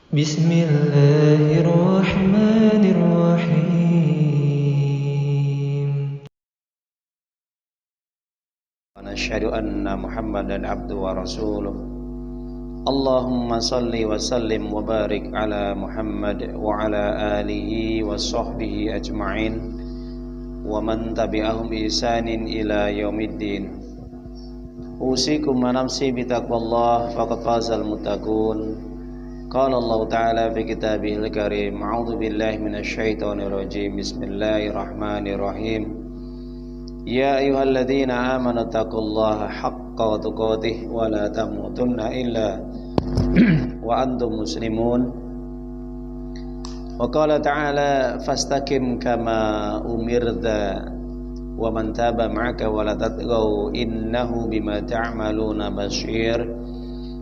بسم الله الرحمن الرحيم ونشهد أن محمدا عبده ورسوله اللهم صل وسلم وبارك على محمد وعلى آله وصحبه أجمعين ومن تبعهم بإحسان إلى يوم الدين أوصيكم ونفسي بتقوى الله فقد فاز المتقون قال الله تعالى في كتابه الكريم أعوذ بالله من الشيطان الرجيم بسم الله الرحمن الرحيم يا أيها الذين آمنوا اتقوا الله حق تقاته ولا تموتن إلا وأنتم مسلمون وقال تعالى فاستقم كما أمرت ومن تاب معك ولا تطغوا إنه بما تعملون بصير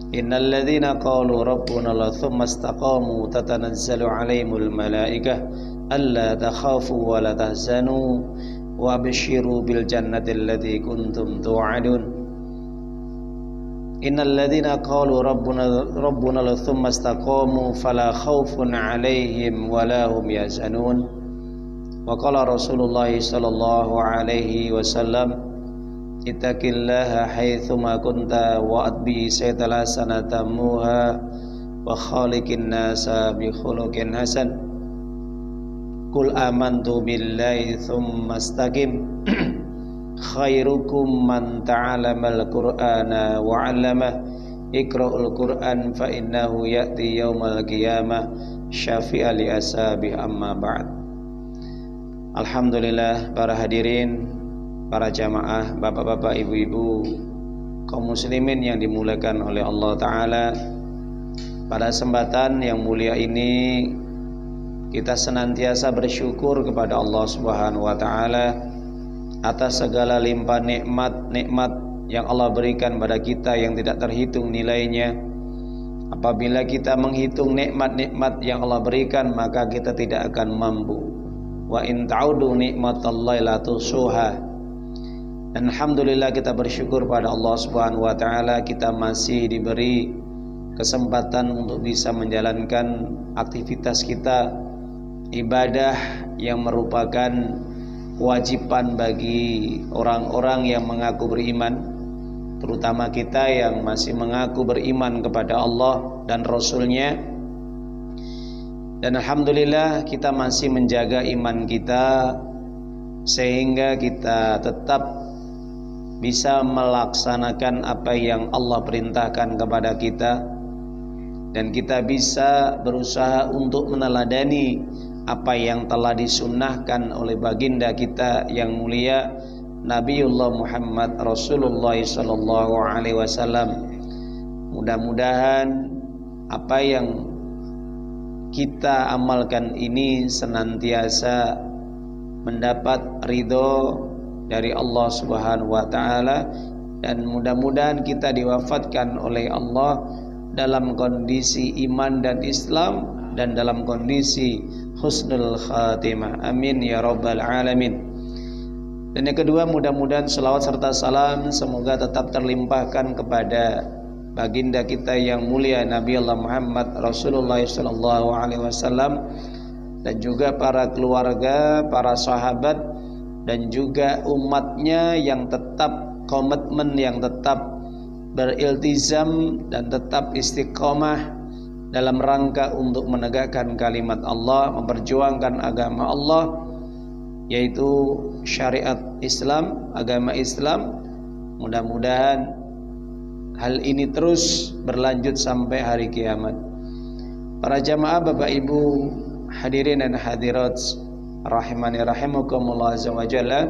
إن الذين قالوا ربنا الله ثم استقاموا تتنزل عليهم الملائكة ألا تخافوا ولا تحزنوا وأبشروا بالجنة التي كنتم توعدون إن الذين قالوا ربنا الله ثم استقاموا فلا خوف عليهم ولا هم يحزنون وقال رسول الله صلى الله عليه وسلم ittaqillaha haitsuma kunta wa atbi saytala sanatamuha wa khaliqin nasa bi khuluqin hasan qul amantu billahi tsumma istaqim khairukum man ta'allamal qur'ana wa 'allama iqra'ul qur'an fa innahu ya'ti yaumal qiyamah syafi'a li ashabi amma ba'd. Alhamdulillah, para hadirin, para jamaah, bapak-bapak, ibu-ibu, kaum muslimin yang dimuliakan oleh Allah Ta'ala. Pada kesempatan yang mulia ini kita senantiasa bersyukur kepada Allah Subhanahu wa Ta'ala atas segala limpah nikmat yang Allah berikan pada kita yang tidak terhitung nilainya. Apabila kita menghitung nikmat-nikmat yang Allah berikan, maka kita tidak akan mampu. Wa in ta'udu nikmatallahi la tuhsuha. Dan alhamdulillah kita bersyukur pada Allah Subhanahu wa Ta'ala, kita masih diberi kesempatan untuk bisa menjalankan aktivitas kita, ibadah yang merupakan kewajiban bagi orang-orang yang mengaku beriman, terutama kita yang masih mengaku beriman kepada Allah dan Rasul-Nya. Dan alhamdulillah kita masih menjaga iman kita sehingga kita tetap bisa melaksanakan apa yang Allah perintahkan kepada kita, dan kita bisa berusaha untuk meneladani apa yang telah disunnahkan oleh baginda kita yang mulia Nabiullah Muhammad Rasulullah sallallahu alaihi wasallam. Mudah-mudahan apa yang kita amalkan ini senantiasa mendapat ridho dari Allah Subhanahu wa Ta'ala, dan mudah-mudahan kita diwafatkan oleh Allah dalam kondisi iman dan Islam dan dalam kondisi husnul khatimah. Amin ya rabbal alamin. Dan yang kedua, mudah-mudahan selawat serta salam semoga tetap terlimpahkan kepada baginda kita yang mulia Nabi Allah Muhammad Rasulullah sallallahu alaihi wasallam, dan juga para keluarga, para sahabat, dan juga umatnya yang tetap komitmen, yang tetap beriltizam dan tetap istiqomah dalam rangka untuk menegakkan kalimat Allah, memperjuangkan agama Allah, yaitu syariat Islam, agama Islam. Mudah-mudahan hal ini terus berlanjut sampai hari kiamat. Para jamaah, bapak ibu, hadirin dan hadirat rahimani rahimakumullah azza wa jalla.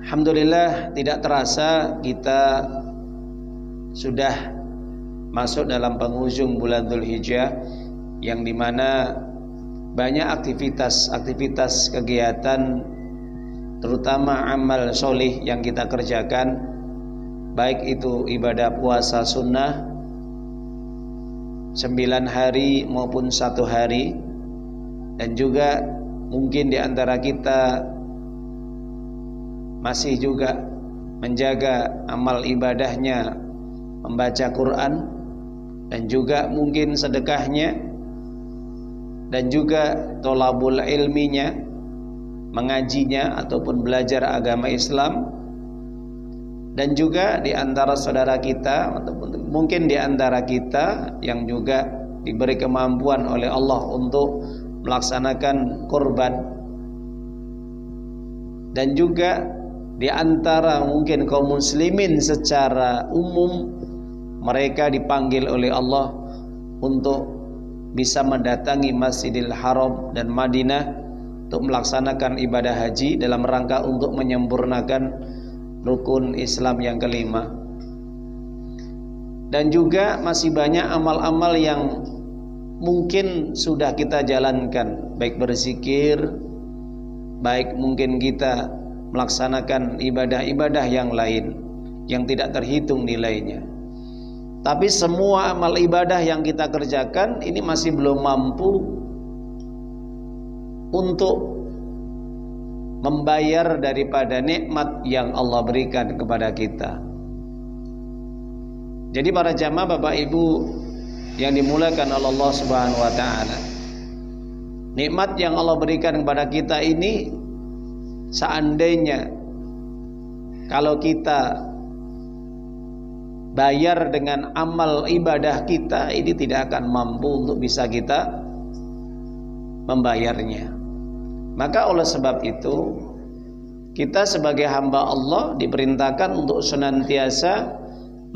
Alhamdulillah, tidak terasa kita sudah masuk dalam penghujung bulan Dzulhijjah, yang dimana banyak aktivitas kegiatan, terutama amal solih yang kita kerjakan, baik itu ibadah puasa sunnah 9 hari maupun 1 hari, dan juga mungkin di antara kita masih juga menjaga amal ibadahnya membaca Quran, dan juga mungkin sedekahnya, dan juga tolabul ilminya, mengajinya ataupun belajar agama Islam, dan juga di antara saudara kita ataupun mungkin di antara kita yang juga diberi kemampuan oleh Allah untuk melaksanakan kurban, dan juga di antara mungkin kaum muslimin secara umum, mereka dipanggil oleh Allah untuk bisa mendatangi Masjidil Haram dan Madinah untuk melaksanakan ibadah haji dalam rangka untuk menyempurnakan rukun Islam yang kelima. Dan juga masih banyak amal-amal yang mungkin sudah kita jalankan, baik berzikir, baik mungkin kita melaksanakan ibadah-ibadah yang lain yang tidak terhitung nilainya. Tapi semua amal ibadah yang kita kerjakan ini masih belum mampu untuk membayar daripada nikmat yang Allah berikan kepada kita. Jadi para jamaah Bapak Ibu yang dimuliakan oleh Allah Subhanahu wa taala, nikmat yang Allah berikan kepada kita ini, seandainya kalau kita bayar dengan amal ibadah kita, ini tidak akan mampu untuk bisa kita membayarnya. Maka oleh sebab itu, kita sebagai hamba Allah diperintahkan untuk senantiasa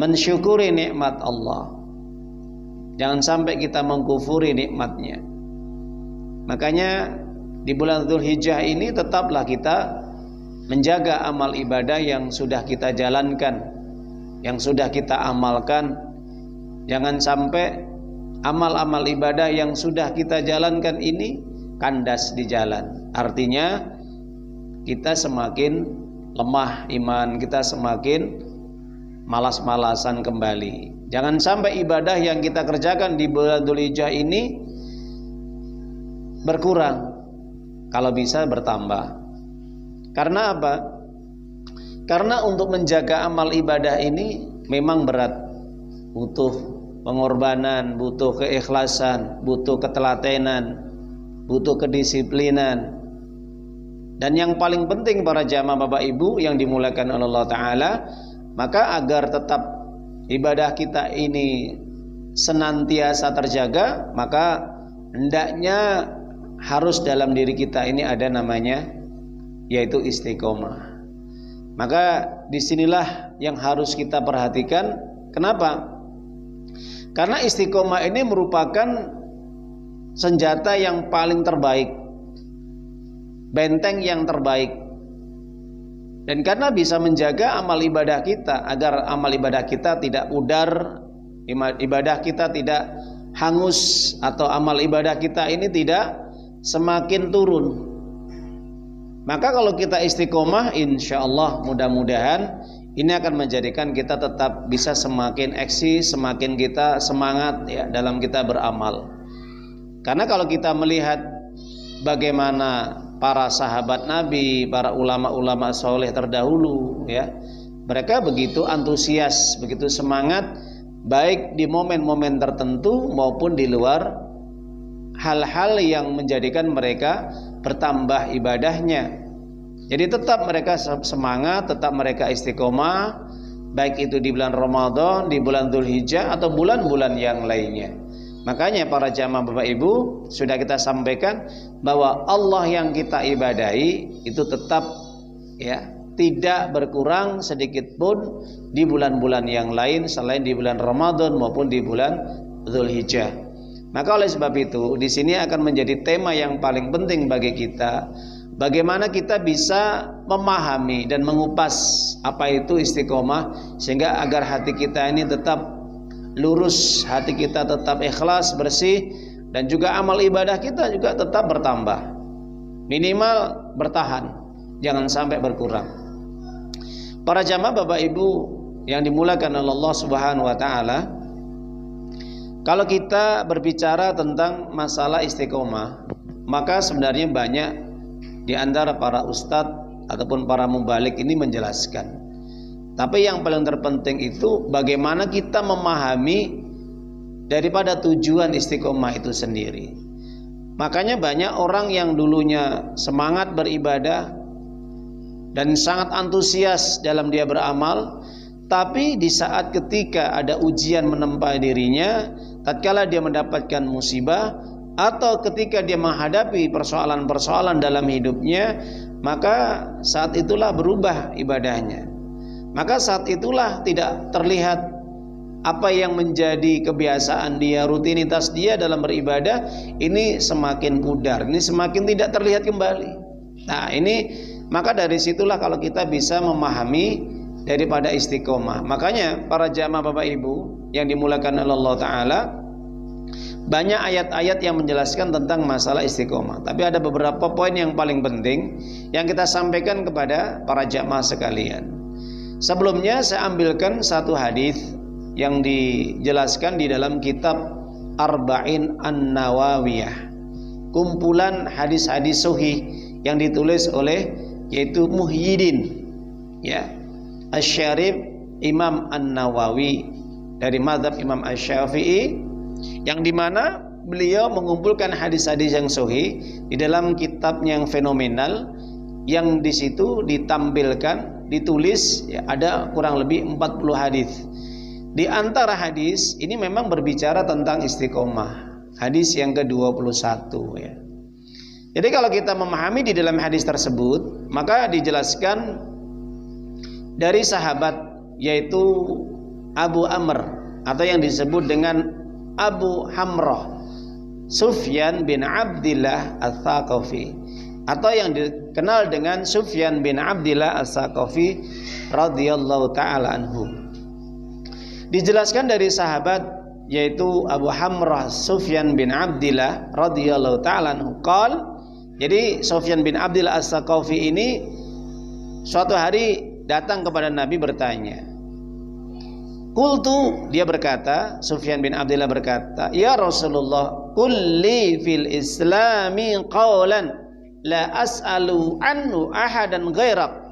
mensyukuri nikmat Allah. Jangan sampai kita mengkufuri nikmatnya. Makanya di bulan Dzulhijjah ini tetaplah kita menjaga amal ibadah yang sudah kita jalankan, yang sudah kita amalkan. Jangan sampai amal-amal ibadah yang sudah kita jalankan ini kandas di jalan. Artinya kita semakin lemah iman, kita semakin malas-malasan kembali. Jangan sampai ibadah yang kita kerjakan di bulan Dzulhijjah ini berkurang, kalau bisa bertambah. Karena apa? Karena untuk menjaga amal ibadah ini memang berat, butuh pengorbanan, butuh keikhlasan, butuh ketelatenan, butuh kedisiplinan. Dan yang paling penting para jamaah Bapak Ibu yang dimuliakan oleh Allah Ta'ala, maka agar tetap ibadah kita ini senantiasa terjaga, maka hendaknya harus dalam diri kita ini ada namanya yaitu istiqomah. Maka disinilah yang harus kita perhatikan. Kenapa? Karena istiqomah ini merupakan senjata yang paling terbaik, benteng yang terbaik. Dan karena bisa menjaga amal ibadah kita, agar amal ibadah kita tidak pudar, ibadah kita tidak hangus, atau amal ibadah kita ini tidak semakin turun. Maka kalau kita istiqomah, insya Allah mudah-mudahan ini akan menjadikan kita tetap bisa semakin eksis, semakin kita semangat ya dalam kita beramal. Karena kalau kita melihat bagaimana para sahabat Nabi, para ulama-ulama soleh terdahulu ya, mereka begitu antusias, begitu semangat, baik di momen-momen tertentu maupun di luar, hal-hal yang menjadikan mereka bertambah ibadahnya. Jadi tetap mereka semangat, tetap mereka istiqomah, baik itu di bulan Ramadan, di bulan Dzulhijjah atau bulan-bulan yang lainnya. Makanya para jamaah Bapak Ibu, sudah kita sampaikan bahwa Allah yang kita ibadahi itu tetap ya, tidak berkurang sedikit pun di bulan-bulan yang lain selain di bulan Ramadan maupun di bulan Dzulhijjah. Maka oleh sebab itu di sini akan menjadi tema yang paling penting bagi kita, bagaimana kita bisa memahami dan mengupas apa itu istiqomah, sehingga agar hati kita ini tetap lurus, hati kita tetap ikhlas, bersih, dan juga amal ibadah kita juga tetap bertambah, minimal bertahan, jangan sampai berkurang. Para jamaah Bapak Ibu yang dimuliakan oleh Allah Subhanahu wa taala, kalau kita berbicara tentang masalah istiqomah, maka sebenarnya banyak di antara para ustadz ataupun para mubalik ini menjelaskan. Tapi yang paling terpenting itu bagaimana kita memahami daripada tujuan istiqomah itu sendiri. Makanya banyak orang yang dulunya semangat beribadah dan sangat antusias dalam dia beramal, tapi di saat ketika ada ujian menempa dirinya, tatkala dia mendapatkan musibah atau ketika dia menghadapi persoalan-persoalan dalam hidupnya, maka saat itulah berubah ibadahnya. Maka saat itulah tidak terlihat apa yang menjadi kebiasaan dia, rutinitas dia dalam beribadah ini semakin pudar, ini semakin tidak terlihat kembali. Nah ini, maka dari situlah kalau kita bisa memahami daripada istiqomah. Makanya para jamaah Bapak Ibu yang dimuliakan oleh Allah Ta'ala, banyak ayat-ayat yang menjelaskan tentang masalah istiqomah. Tapi ada beberapa poin yang paling penting yang kita sampaikan kepada para jamaah sekalian. Sebelumnya saya ambilkan satu hadis yang dijelaskan di dalam kitab Arba'in An-Nawawiyah, kumpulan hadis-hadis sahih yang ditulis oleh yaitu Muhyiddin ya Asy-Syarif Imam An-Nawawi dari mazhab Imam Asy-Syafi'i, yang dimana beliau mengumpulkan hadis-hadis yang sahih di dalam kitabnya yang fenomenal, yang di situ ditampilkan, ditulis ya, ada kurang lebih 40 hadis. Di antara hadis ini memang berbicara tentang istiqomah, hadis yang ke-21 ya. Jadi kalau kita memahami di dalam hadis tersebut, maka dijelaskan dari sahabat yaitu Abu Amr atau yang disebut dengan Abu Hamrah, Sufyan bin Abdillah Ats-Tsaqafi, atau yang dikenal dengan Sufyan bin Abdillah Ats-Tsaqafi radhiyallahu taala anhu. Dijelaskan dari sahabat yaitu Abu Hamrah Sufyan bin Abdillah radhiyallahu taala anhu qala, jadi Sufyan bin Abdillah Ats-Tsaqafi ini suatu hari datang kepada Nabi bertanya. Qultu, dia berkata, Sufyan bin Abdillah berkata, ya Rasulullah, qul li fil islami qawlan la as'alu anhu ahadan ghairak.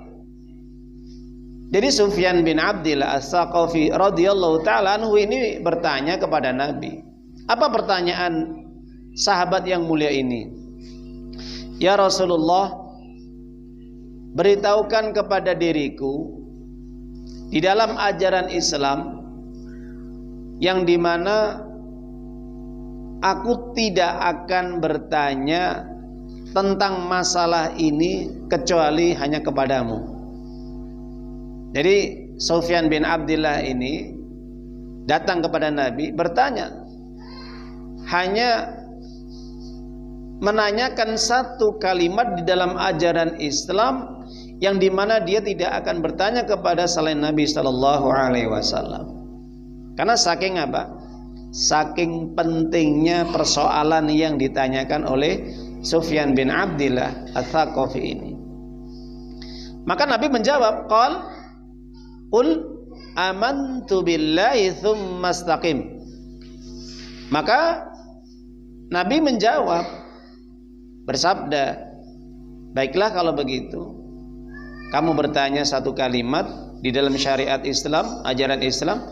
Jadi Sufyan bin Abdillah Ats-Tsaqafi radhiyallahu ta'ala anhu ini bertanya kepada Nabi. Apa pertanyaan sahabat yang mulia ini? Ya Rasulullah, beritahukan kepada diriku di dalam ajaran Islam yang dimana aku tidak akan bertanya tentang masalah ini kecuali hanya kepadamu. Jadi Sufyan bin Abdillah ini datang kepada Nabi bertanya, hanya menanyakan satu kalimat di dalam ajaran Islam yang dimana dia tidak akan bertanya kepada selain Nabi Sallallahu Alaihi Wasallam. Karena saking apa? Saking pentingnya persoalan yang ditanyakan oleh Sufyan bin Abdillah Ats-Tsaqafi ini. Maka Nabi menjawab, qal qul amantu billahi tsumma istaqim. Maka Nabi menjawab, bersabda, baiklah kalau begitu, kamu bertanya satu kalimat di dalam syariat Islam, ajaran Islam,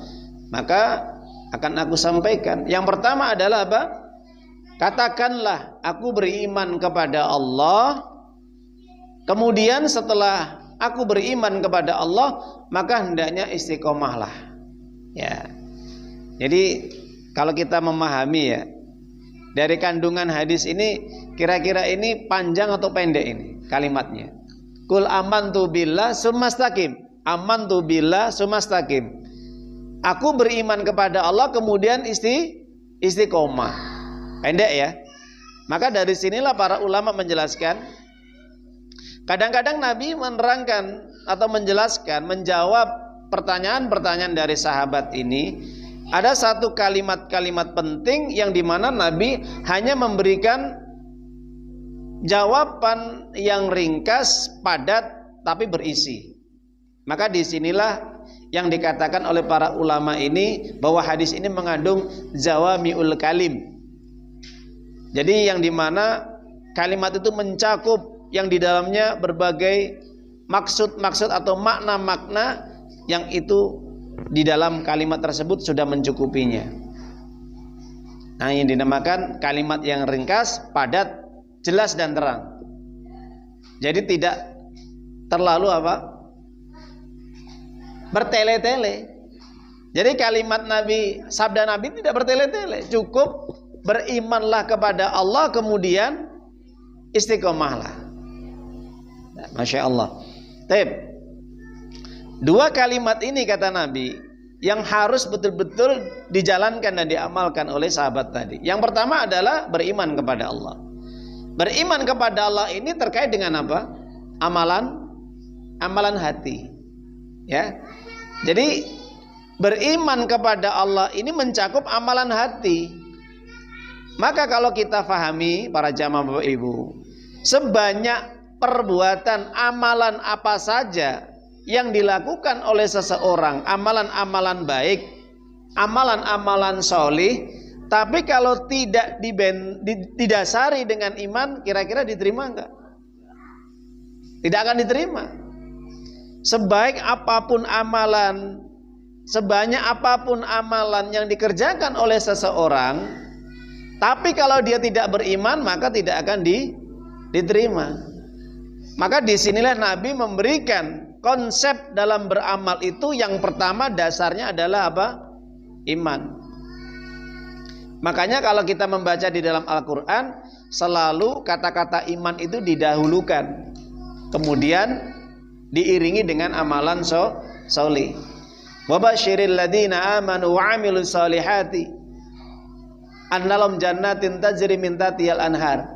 maka akan aku sampaikan. Yang pertama adalah apa? Katakanlah aku beriman kepada Allah. Kemudian setelah aku beriman kepada Allah, maka hendaknya istiqomahlah. Ya. Jadi kalau kita memahami ya, dari kandungan hadis ini, kira-kira ini panjang atau pendek ini kalimatnya? Qul amantu billah tsumma istaqim. Amantu billah tsumma istaqim. Aku beriman kepada Allah kemudian istiqomah. Pendek ya. Maka dari sinilah para ulama menjelaskan, kadang-kadang Nabi menerangkan atau menjelaskan, menjawab pertanyaan-pertanyaan dari sahabat ini. Ada satu kalimat-kalimat penting yang dimana Nabi hanya memberikan jawaban yang ringkas, padat, tapi berisi. Maka disinilah yang dikatakan oleh para ulama ini bahwa hadis ini mengandung zawami'ul kalim. Jadi yang dimana kalimat itu mencakup yang di dalamnya berbagai maksud-maksud atau makna-makna yang itu di dalam kalimat tersebut sudah mencukupinya. Nah, yang dinamakan kalimat yang ringkas, padat, jelas dan terang. Jadi tidak terlalu bertele-tele. Jadi kalimat Nabi, sabda Nabi tidak bertele-tele, cukup berimanlah kepada Allah, kemudian istiqomahlah. Nah, Masya Allah. Taib. Dua kalimat ini kata Nabi yang harus betul-betul dijalankan dan diamalkan oleh sahabat tadi. Yang pertama adalah beriman kepada Allah. Beriman kepada Allah ini terkait dengan apa? Amalan hati. Ya. Jadi beriman kepada Allah ini mencakup amalan hati. Maka kalau kita fahami para jamaah Bapak Ibu, sebanyak perbuatan amalan apa saja yang dilakukan oleh seseorang, amalan-amalan baik, amalan-amalan solih, tapi kalau tidak didasari dengan iman, kira-kira diterima enggak? Tidak akan diterima. Sebaik apapun amalan, sebanyak apapun amalan yang dikerjakan oleh seseorang, tapi kalau dia tidak beriman, maka tidak akan diterima. Maka disinilah Nabi memberikan konsep dalam beramal itu, yang pertama dasarnya adalah apa? Iman. Makanya kalau kita membaca di dalam Al-Quran, selalu kata-kata iman itu didahulukan, kemudian diiringi dengan amalan solih. Wa basyiril ladzina amanu wa 'amilus solihati annalahum jannatin tajri min tahtihal anhar.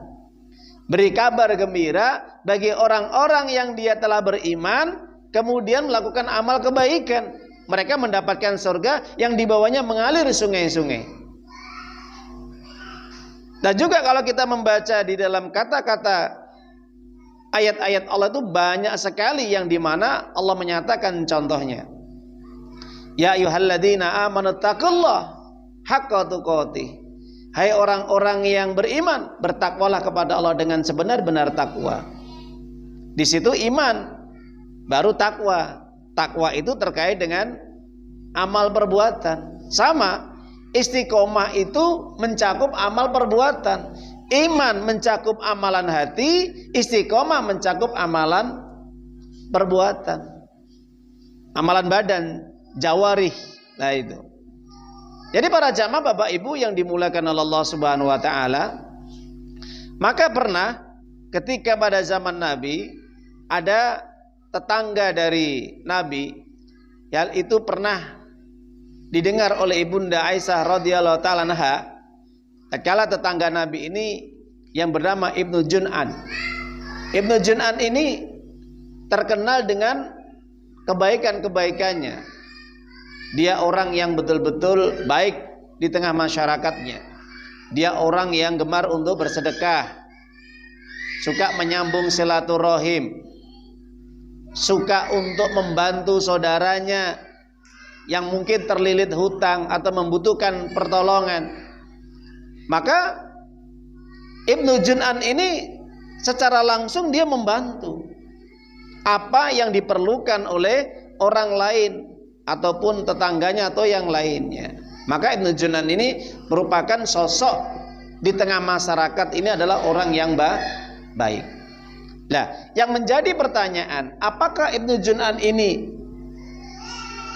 Beri kabar gembira bagi orang-orang yang dia telah beriman kemudian melakukan amal kebaikan, mereka mendapatkan surga yang di bawahnya mengalir sungai-sungai. Dan juga kalau kita membaca di dalam kata-kata ayat-ayat Allah itu banyak sekali yang dimana Allah menyatakan contohnya. Ya ayyuhalladzina amanu taqullaha haqqa tuqatih. Hai orang-orang yang beriman, bertakwalah kepada Allah dengan sebenar-benar takwa. Di situ iman, baru takwa. Takwa itu terkait dengan amal perbuatan. Sama, istiqomah itu mencakup amal perbuatan. Iman mencakup amalan hati, istiqomah mencakup amalan perbuatan. Amalan badan, jawarih. Nah itu. Jadi para jamaah Bapak Ibu yang dimuliakan oleh Allah Subhanahu wa taala, maka pernah ketika pada zaman Nabi ada tetangga dari Nabi, yang itu pernah didengar oleh Ibunda Aisyah radhiyallahu taala anha, tatkala tetangga Nabi ini yang bernama Ibnu Jun'an. Ibnu Jun'an ini terkenal dengan kebaikan-kebaikannya. Dia orang yang betul-betul baik di tengah masyarakatnya. Dia orang yang gemar untuk bersedekah, suka menyambung silaturahim, suka untuk membantu saudaranya yang mungkin terlilit hutang atau membutuhkan pertolongan. Maka Ibnu Jun'an ini secara langsung dia membantu apa yang diperlukan oleh orang lain ataupun tetangganya atau yang lainnya. Maka Ibnu Jun'an ini merupakan sosok di tengah masyarakat, ini adalah orang yang baik. Nah, yang menjadi pertanyaan, apakah Ibnu Jun'an ini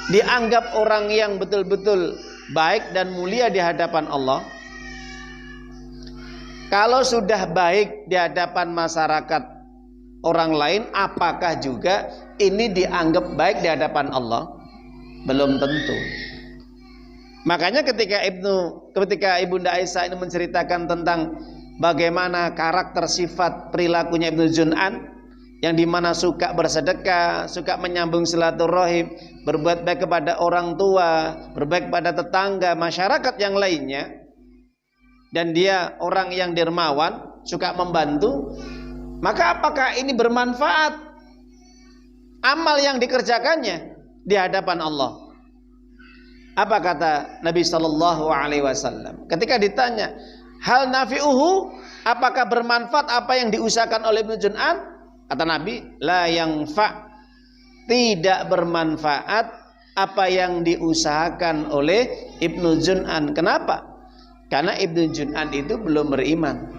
dianggap orang yang betul-betul baik dan mulia di hadapan Allah? Kalau sudah baik di hadapan masyarakat orang lain, apakah juga ini dianggap baik di hadapan Allah? Belum tentu. Makanya ketika Ibunda Aisyah ini menceritakan tentang bagaimana karakter sifat perilakunya Ibnu Jun'an, yang dimana suka bersedekah, suka menyambung silaturahim, berbuat baik kepada orang tua, berbaik kepada tetangga, masyarakat yang lainnya, dan dia orang yang dermawan, suka membantu, maka apakah ini bermanfaat amal yang dikerjakannya di hadapan Allah? Apa kata Nabi sallallahu alaihi wasallam ketika ditanya, hal nafi'uhu, apakah bermanfaat apa yang diusahakan oleh Ibnu Jun'an? Kata Nabi, la yanfa', tidak bermanfaat apa yang diusahakan oleh Ibnu Jun'an. Kenapa? Karena Ibnu Jud'an itu belum beriman.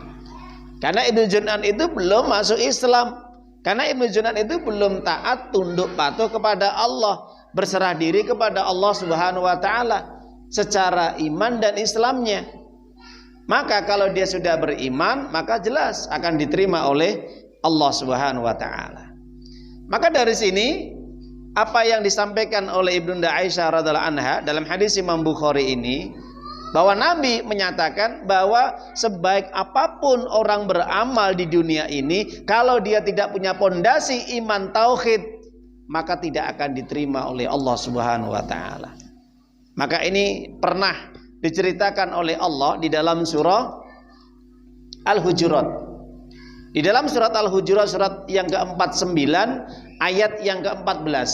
Karena Ibnu Jud'an itu belum masuk Islam. Karena Ibnu Jud'an itu belum taat, tunduk patuh kepada Allah, berserah diri kepada Allah Subhanahu wa taala secara iman dan Islamnya. Maka kalau dia sudah beriman, maka jelas akan diterima oleh Allah Subhanahu wa taala. Maka dari sini apa yang disampaikan oleh Ibunda Aisyah radhiallahu anha dalam hadis Imam Bukhari ini, bahwa Nabi menyatakan bahwa sebaik apapun orang beramal di dunia ini, kalau dia tidak punya pondasi iman tauhid, maka tidak akan diterima oleh Allah Subhanahu wa taala. Maka ini pernah diceritakan oleh Allah di dalam surah Al-Hujurat. Di dalam surat Al-Hujurat, surat yang ke-49 ayat yang ke-14.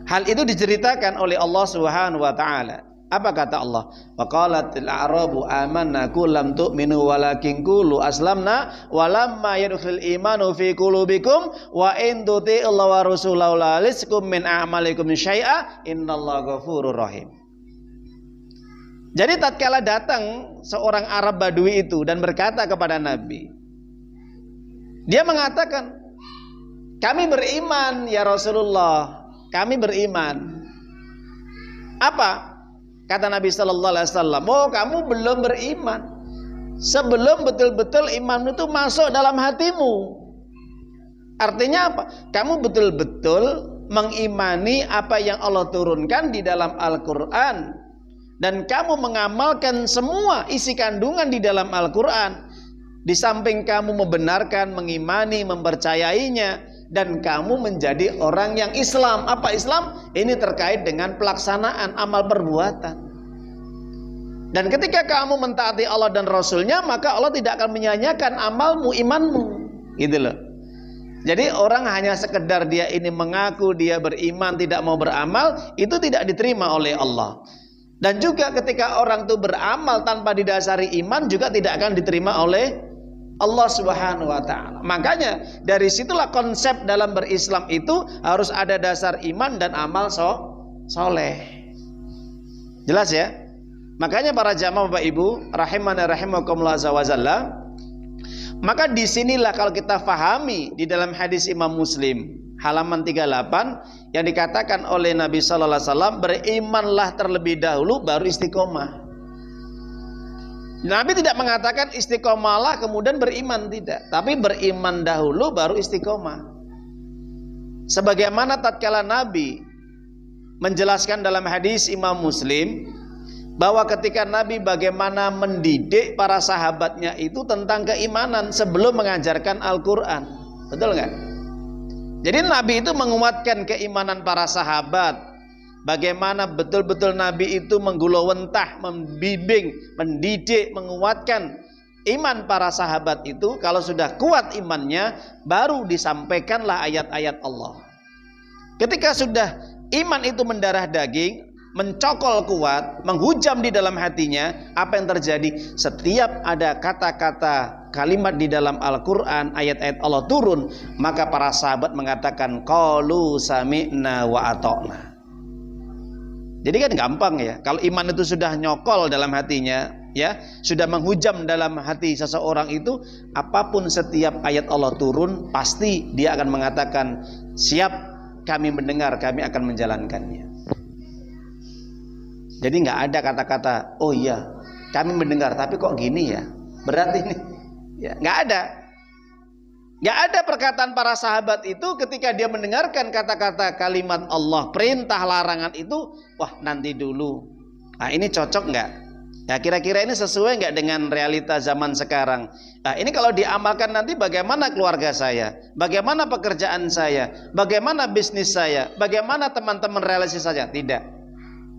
Hal itu diceritakan oleh Allah Subhanahu wa taala. Apa kata Allah? Wa qalatil a'rabu amanna qul lam tu'minu walakin qulu aslamna walamma yadkhulul imanu fi qulubikum wa in tuti'ullaha wa rasulahu la yaliskum min a'malikum syai'a innallaha ghafurur rahim. Jadi tatkala datang seorang Arab Badui itu dan berkata kepada Nabi, dia mengatakan, kami beriman ya Rasulullah, kami beriman. Apa? Kata Nabi sallallahu alaihi wasallam, "Oh, kamu belum beriman. Sebelum betul-betul iman itu masuk dalam hatimu." Artinya apa? Kamu betul-betul mengimani apa yang Allah turunkan di dalam Al-Qur'an dan kamu mengamalkan semua isi kandungan di dalam Al-Qur'an. Di samping kamu membenarkan, mengimani, mempercayainya, dan kamu menjadi orang yang Islam. Apa Islam? Ini terkait dengan pelaksanaan amal perbuatan. Dan ketika kamu mentaati Allah dan Rasulnya, maka Allah tidak akan menyanyiakan amalmu, imanmu. Gitu loh. Jadi orang hanya sekedar dia ini mengaku dia beriman, tidak mau beramal, itu tidak diterima oleh Allah. Dan juga ketika orang itu beramal tanpa didasari iman, juga tidak akan diterima oleh Allah Subhanahu wa taala. Makanya dari situlah konsep dalam berislam itu harus ada dasar iman dan amal soleh. Jelas ya? Makanya para jamaah Bapak Ibu rahimani rahimakumullah azza wa jalla, maka disinilah kalau kita fahami di dalam hadis Imam Muslim halaman 38 yang dikatakan oleh Nabi sallallahu alaihi wasallam, berimanlah terlebih dahulu baru istiqomah. Nabi tidak mengatakan istiqomahlah kemudian beriman, tidak, tapi beriman dahulu baru istiqomah. Sebagaimana tatkala Nabi menjelaskan dalam hadis Imam Muslim bahwa ketika Nabi bagaimana mendidik para sahabatnya itu tentang keimanan sebelum mengajarkan Al-Quran. Betul nggak? Jadi Nabi itu menguatkan keimanan para sahabat. Bagaimana betul-betul Nabi itu menggulawentah, membimbing, mendidik, menguatkan iman para sahabat itu. Kalau sudah kuat imannya, baru disampaikanlah ayat-ayat Allah. Ketika sudah iman itu mendarah daging, mencokol kuat, menghujam di dalam hatinya, apa yang terjadi? Setiap ada kata-kata kalimat di dalam Al-Quran, ayat-ayat Allah turun, maka para sahabat mengatakan qalu sami'na wa ata'na. Jadi kan gampang ya, kalau iman itu sudah nyokol dalam hatinya, ya, sudah menghujam dalam hati seseorang itu, apapun setiap ayat Allah turun, pasti dia akan mengatakan, siap, kami mendengar, kami akan menjalankannya. Jadi nggak ada kata-kata, oh iya, kami mendengar, tapi kok gini ya, berat ini, ya, nggak ada. Nggak ada perkataan para sahabat itu ketika dia mendengarkan kata-kata kalimat Allah, perintah larangan itu, wah nanti dulu. Nah ini cocok nggak? Ya kira-kira ini sesuai nggak dengan realita zaman sekarang? Nah ini kalau diamalkan nanti bagaimana keluarga saya? Bagaimana pekerjaan saya? Bagaimana bisnis saya? Bagaimana teman-teman relasi saya? Tidak.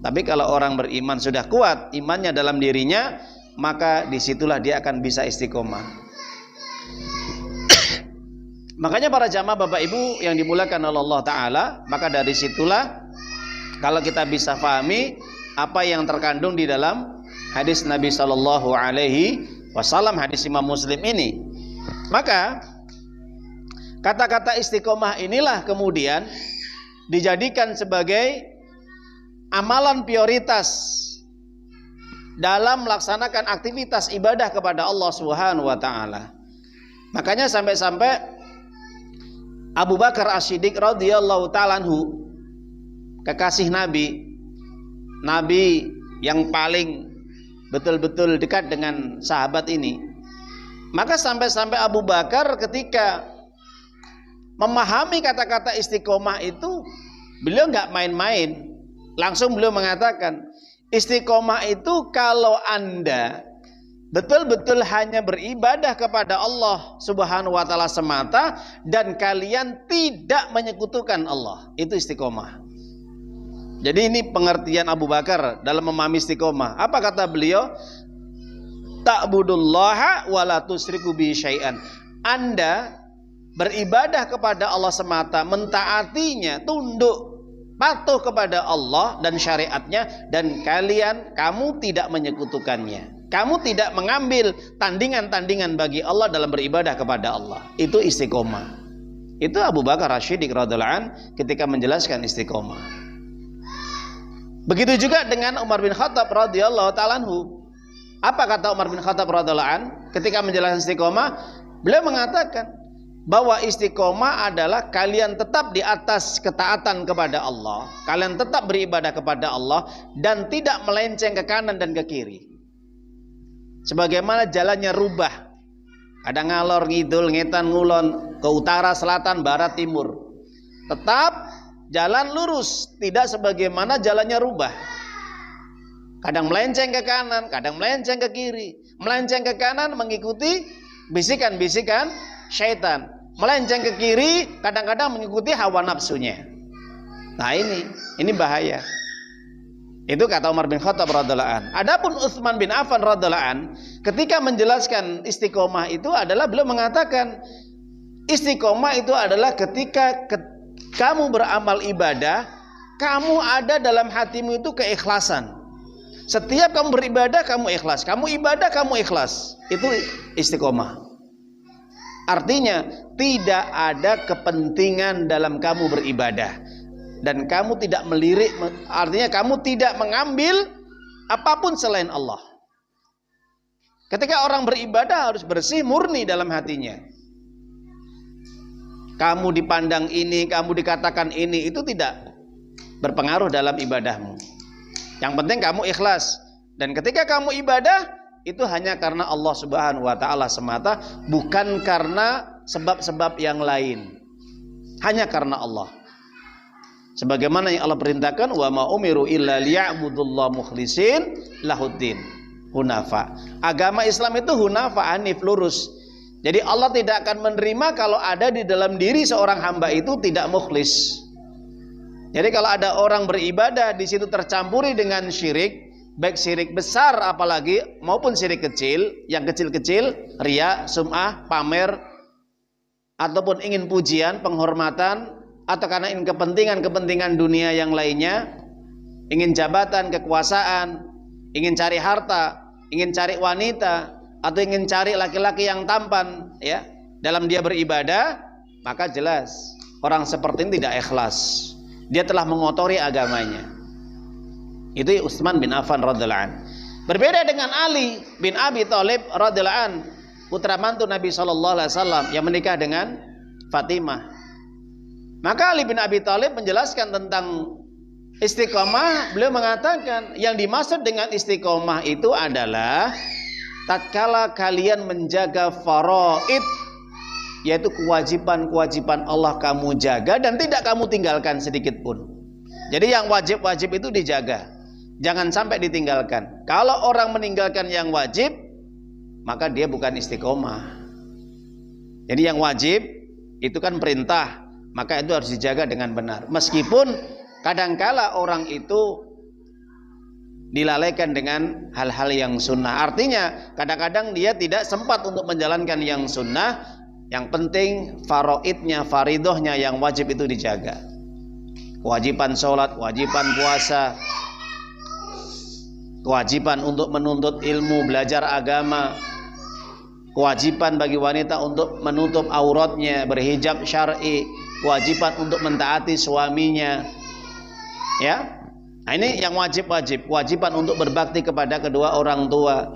Tapi kalau orang beriman sudah kuat imannya dalam dirinya, maka disitulah dia akan bisa istiqomah. Makanya para jamaah Bapak Ibu yang dimuliakan oleh Allah Ta'ala, maka dari situlah kalau kita bisa pahami apa yang terkandung di dalam hadis Nabi Sallallahu Alaihi Wasallam, hadis Imam Muslim ini, maka kata-kata istiqomah inilah kemudian dijadikan sebagai amalan prioritas dalam melaksanakan aktivitas ibadah kepada Allah Subhanahu wa taala. Makanya sampai-sampai Abu Bakar As-Siddiq radhiyallahu ta'ala anhu, kekasih Nabi yang paling betul-betul dekat dengan sahabat ini, maka sampai-sampai Abu Bakar ketika memahami kata-kata istiqomah itu, beliau nggak main-main. Langsung beliau mengatakan, istiqomah itu kalau Anda betul-betul hanya beribadah kepada Allah Subhanahu wa taala semata dan kalian tidak menyekutukan Allah, itu istiqomah. Jadi ini pengertian Abu Bakar dalam memahami istiqomah. Apa kata beliau? Ta'budullaha wa la tusyriku bihi syai'an. Anda beribadah kepada Allah semata, mentaatinya, tunduk, patuh kepada Allah dan syariatnya, dan kamu tidak menyekutukannya. Kamu tidak mengambil tandingan-tandingan bagi Allah dalam beribadah kepada Allah. Itu istiqomah. Itu Abu Bakar As-Siddiq radhiyallahu anhu ketika menjelaskan istiqomah. Begitu juga dengan Umar bin Khattab radhiyallahu ta'ala anhu. Apa kata Umar bin Khattab radhiyallahu anhu ketika menjelaskan istiqomah? Beliau mengatakan bahwa istiqomah adalah kalian tetap di atas ketaatan kepada Allah, kalian tetap beribadah kepada Allah dan tidak melenceng ke kanan dan ke kiri. Sebagaimana jalannya rubah, ada ngalor ngidul, ngetan ngulon, ke utara, selatan, barat, timur. Tetap jalan lurus, tidak sebagaimana jalannya rubah. Kadang melenceng ke kanan, kadang melenceng ke kiri. Melenceng ke kanan mengikuti bisikan-bisikan syaitan, melenceng ke kiri kadang-kadang mengikuti hawa nafsunya. Nah ini bahaya. Itu kata Umar bin Khattab radhiyallahu anhu. Adapun Utsman bin Affan radhiyallahu anhu ketika menjelaskan istiqomah itu adalah beliau mengatakan istiqomah itu adalah ketika kamu beramal ibadah, kamu ada dalam hatimu itu keikhlasan. Setiap kamu beribadah kamu ikhlas, kamu ibadah kamu ikhlas. Itu istiqomah. Artinya tidak ada kepentingan dalam kamu beribadah dan kamu tidak melirik, artinya kamu tidak mengambil apapun selain Allah. Ketika orang beribadah harus bersih, murni dalam hatinya. Kamu dipandang ini, kamu dikatakan ini, itu tidak berpengaruh dalam ibadahmu. Yang penting kamu ikhlas, dan ketika kamu ibadah itu hanya karena Allah Subhanahu wa taala semata, bukan karena sebab-sebab yang lain. Hanya karena Allah. Sebagaimana yang Allah perintahkan, wa ma umiru illa liya'budullaha mukhlishin lahuddin hunafa. Agama Islam itu hunafa, hanif, lurus. Jadi Allah tidak akan menerima kalau ada di dalam diri seorang hamba itu tidak mukhlis. Jadi kalau ada orang beribadah di situ tercampuri dengan syirik, baik syirik besar apalagi maupun syirik kecil, yang kecil-kecil, riya, sum'ah, pamer, ataupun ingin pujian, penghormatan, atau karena ingin kepentingan dunia yang lainnya, ingin jabatan, kekuasaan, ingin cari harta, ingin cari wanita, atau ingin cari laki-laki yang tampan, ya, dalam dia beribadah, maka jelas orang seperti ini tidak ikhlas. Dia telah mengotori agamanya. Itu Utsman bin Affan radhiyallahu anhu. Berbeda dengan Ali bin Abi Thalib radhiyallahu anhu, putra mantu Nabi sallallahu alaihi wasallam yang menikah dengan Fatimah. Maka Ali bin Abi Thalib menjelaskan tentang istiqomah. Beliau mengatakan yang dimaksud dengan istiqomah itu adalah tatkala kalian menjaga faraid, yaitu kewajiban-kewajiban Allah kamu jaga dan tidak kamu tinggalkan sedikit pun. Jadi yang wajib-wajib itu dijaga, jangan sampai ditinggalkan. Kalau orang meninggalkan yang wajib, maka dia bukan istiqomah. Jadi yang wajib itu kan perintah, maka itu harus dijaga dengan benar. Meskipun kadangkala orang itu dilalaikan dengan hal-hal yang sunnah. Artinya kadang-kadang dia tidak sempat untuk menjalankan yang sunnah. Yang penting faraidnya, faridohnya yang wajib itu dijaga. Kewajiban sholat, kewajiban puasa, kewajiban untuk menuntut ilmu, belajar agama, kewajiban bagi wanita untuk menutup auratnya, berhijab syar'i, kewajiban untuk mentaati suaminya, ya. Nah, ini yang kewajiban untuk berbakti kepada kedua orang tua.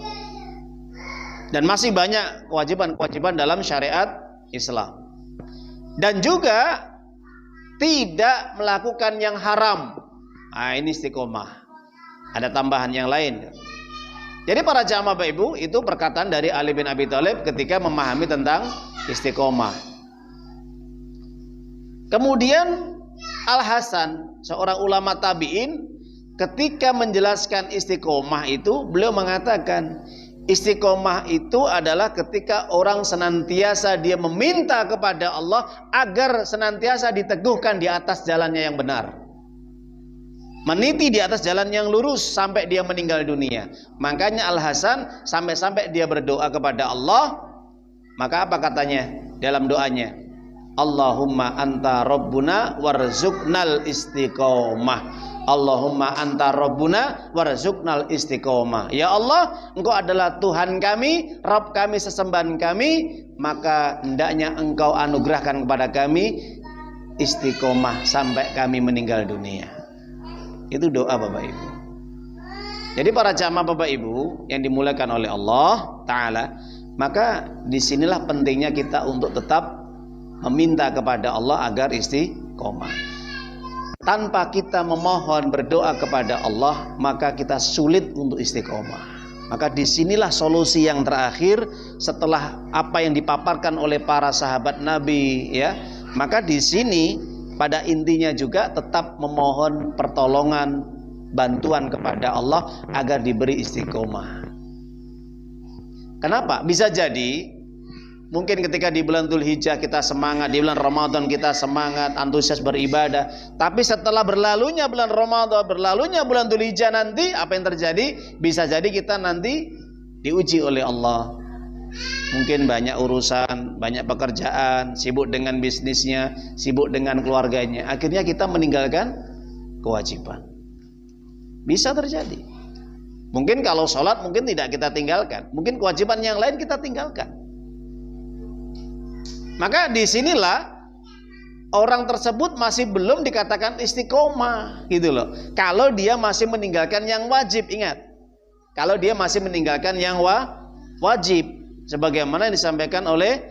Dan masih banyak kewajiban dalam syariat Islam. Dan juga tidak melakukan yang haram. Nah, ini istiqomah. Ada tambahan yang lain. Jadi para jamaah Bapak Ibu, itu perkataan dari Ali bin Abi Thalib ketika memahami tentang istiqomah. Kemudian Al-Hasan, seorang ulama tabi'in, ketika menjelaskan istiqomah itu, beliau mengatakan, istiqomah itu adalah ketika orang senantiasa dia meminta kepada Allah agar senantiasa diteguhkan di atas jalannya yang benar. Meniti di atas jalan yang lurus sampai dia meninggal dunia. Makanya Al-Hasan sampai-sampai dia berdoa kepada Allah. Maka apa katanya dalam doanya? Allahumma anta rabbuna warzuqnal istiqomah. Allahumma anta rabbuna warzuqnal istiqomah. Ya Allah, Engkau adalah Tuhan kami, Rabb kami, sesembahan kami, maka hendaknya Engkau anugerahkan kepada kami istiqomah sampai kami meninggal dunia. Itu doa Bapak Ibu. Jadi para jamaah Bapak Ibu yang dimuliakan oleh Allah Ta'ala, maka disinilah pentingnya kita untuk tetap meminta kepada Allah agar istiqomah. Tanpa kita memohon berdoa kepada Allah, maka kita sulit untuk istiqomah. Maka disinilah solusi yang terakhir setelah apa yang dipaparkan oleh para sahabat Nabi, ya. Maka di sini pada intinya juga tetap memohon pertolongan, bantuan kepada Allah agar diberi istiqomah. Kenapa? Bisa jadi mungkin ketika di bulan Dzulhijjah kita semangat, di bulan Ramadan kita semangat, antusias beribadah. Tapi setelah berlalunya bulan Ramadan, berlalunya bulan Dzulhijjah, nanti apa yang terjadi? Bisa jadi kita nanti diuji oleh Allah. Mungkin banyak urusan, banyak pekerjaan, sibuk dengan bisnisnya, sibuk dengan keluarganya. Akhirnya kita meninggalkan kewajiban. Bisa terjadi. Mungkin kalau sholat mungkin tidak kita tinggalkan. Mungkin kewajiban yang lain kita tinggalkan. Maka disinilah orang tersebut masih belum dikatakan istiqomah, gitu loh. Kalau dia masih meninggalkan yang wajib, ingat. Kalau dia masih meninggalkan yang wajib, sebagaimana yang disampaikan oleh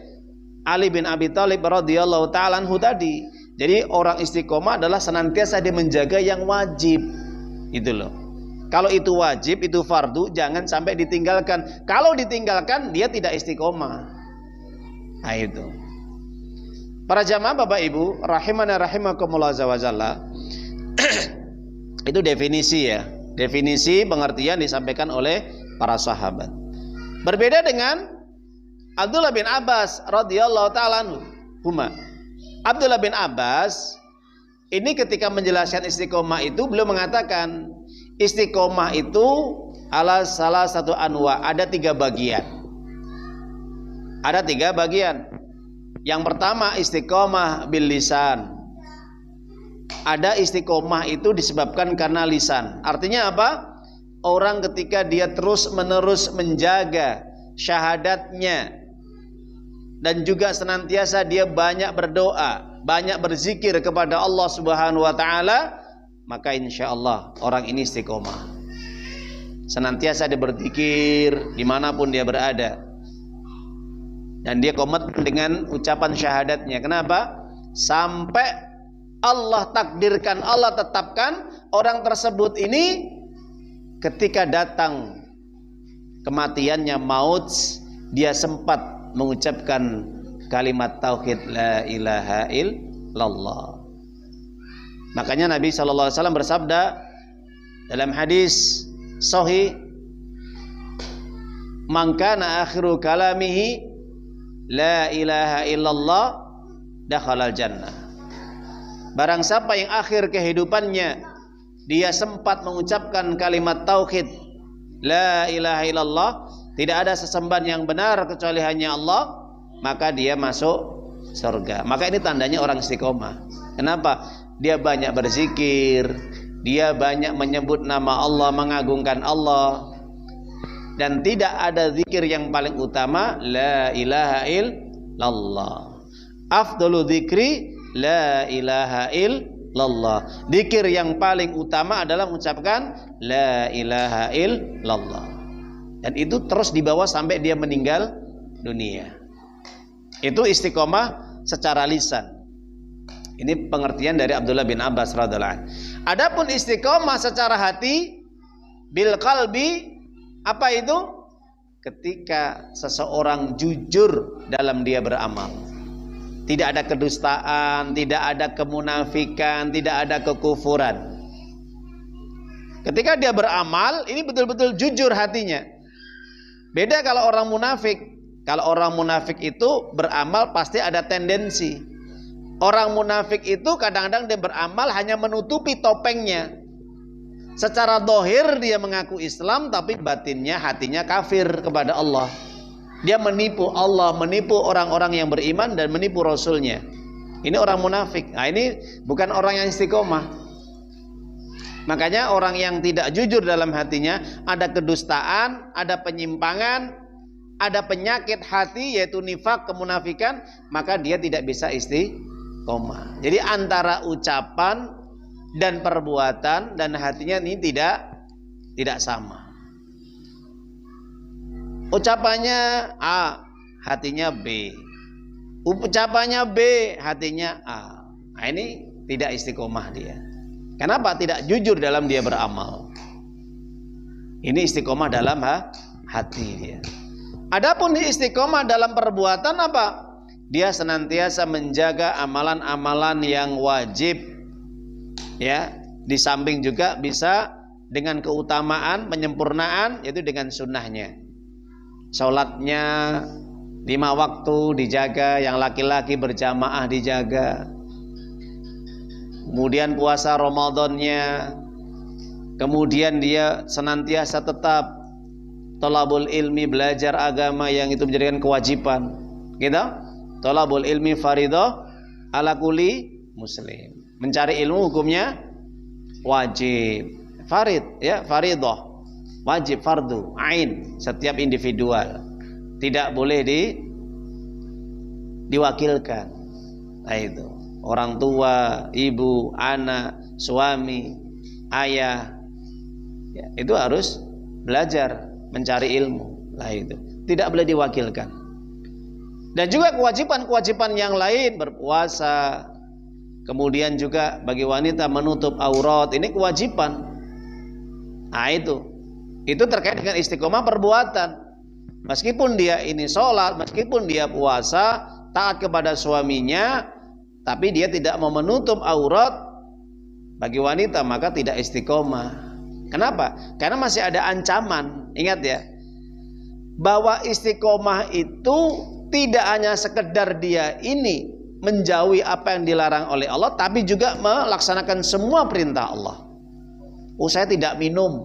Ali bin Abi Thalib radhiyallahu ta'ala anhu tadi. Jadi orang istiqomah adalah senantiasa dia menjaga yang wajib, gitu loh. Kalau itu wajib, itu fardu, jangan sampai ditinggalkan. Kalau ditinggalkan, dia tidak istiqomah. Nah itu. Para jamaah Bapak Ibu, rahimana rahimakumullah azza wa jalla. Itu definisi ya. Definisi pengertian disampaikan oleh para sahabat. Berbeda dengan Abdullah bin Abbas radhiyallahu ta'ala anhu. Abdullah bin Abbas ini ketika menjelaskan istiqomah itu beliau mengatakan istiqomah itu ala salah satu anwa, ada 3 bagian. Ada 3 bagian. Yang pertama istiqomah bil lisan. Ada istiqomah itu disebabkan karena lisan. Artinya apa? Orang ketika dia terus-menerus menjaga syahadatnya dan juga senantiasa dia banyak berdoa, banyak berzikir kepada Allah Subhanahu wa taala, maka insyaallah orang ini istiqomah. Senantiasa dia berzikir dimanapun dia berada. Dan dia komitmen dengan ucapan syahadatnya. Kenapa? Sampai Allah takdirkan, Allah tetapkan orang tersebut ini ketika datang kematiannya, maut, dia sempat mengucapkan kalimat tauhid la ilaha illallah. Makanya Nabi SAW bersabda dalam hadis sahih, man kana akhiru kalamihi la ilaha illallah dakhalal jannah. Barang siapa yang akhir kehidupannya dia sempat mengucapkan kalimat tauhid la ilaha illallah, tidak ada sesembahan yang benar kecuali hanya Allah, maka dia masuk surga. Maka ini tandanya orang istiqomah. Kenapa? Dia banyak berzikir, dia banyak menyebut nama Allah, mengagungkan Allah. Dan tidak ada zikir yang paling utama la ilaha illallah. Afdalu dzikri la ilaha illallah. illallah. Dzikir yang paling utama adalah mengucapkan la ilaha illallah. Dan itu terus dibawa sampai dia meninggal dunia. Itu istiqomah secara lisan. Ini pengertian dari Abdullah bin Abbas radhiyallahu anhu. Adapun istiqomah secara hati, bil qalbi, apa itu? Ketika seseorang jujur dalam dia beramal. Tidak ada kedustaan, tidak ada kemunafikan, tidak ada kekufuran. Ketika dia beramal, ini betul-betul jujur hatinya. Beda kalau orang munafik. Kalau orang munafik itu beramal pasti ada tendensi. Orang munafik itu kadang-kadang dia beramal hanya menutupi topengnya. Secara dohir dia mengaku Islam, tapi batinnya, hatinya kafir kepada Allah. Dia menipu Allah, menipu orang-orang yang beriman dan menipu Rasulnya. Ini orang munafik. Nah, ini bukan orang yang istiqomah. Makanya orang yang tidak jujur dalam hatinya, ada kedustaan, ada penyimpangan, ada penyakit hati yaitu nifak, kemunafikan, maka dia tidak bisa istiqomah. Jadi antara ucapan dan perbuatan dan hatinya ini tidak sama. Ucapannya A, hatinya B. Ucapannya B, hatinya A. Nah, ini tidak istiqomah dia. Kenapa? Tidak jujur dalam dia beramal. Ini istiqomah dalam hati dia. Adapun istiqomah dalam perbuatan apa? Dia senantiasa menjaga amalan-amalan yang wajib. Ya, di samping juga bisa dengan keutamaan, penyempurnaan, yaitu dengan sunnahnya. Sholatnya 5 waktu dijaga, yang laki-laki berjamaah dijaga. Kemudian puasa Ramadannya. Kemudian dia senantiasa tetap thalabul ilmi, belajar agama yang itu menjadikan kewajiban. Gitu? Thalabul ilmi faridah ala kulli muslim. Mencari ilmu hukumnya wajib. Farid, ya, faridah. Wajib, fardu, ain, setiap individual. Tidak boleh diwakilkan. Nah itu. Orang tua, ibu, anak, suami, ayah, ya, itu harus belajar mencari ilmu. Nah itu tidak boleh diwakilkan. Dan juga kewajiban-kewajiban yang lain, berpuasa, kemudian juga bagi wanita menutup aurat, ini kewajiban. Nah itu terkait dengan istiqomah perbuatan. Meskipun dia ini sholat, meskipun dia puasa, taat kepada suaminya, tapi dia tidak mau menutup aurat bagi wanita, maka tidak istiqomah. Kenapa? Karena masih ada ancaman. Ingat ya, bahwa istiqomah itu tidak hanya sekedar dia ini menjauhi apa yang dilarang oleh Allah, tapi juga melaksanakan semua perintah Allah. Oh, saya tidak minum,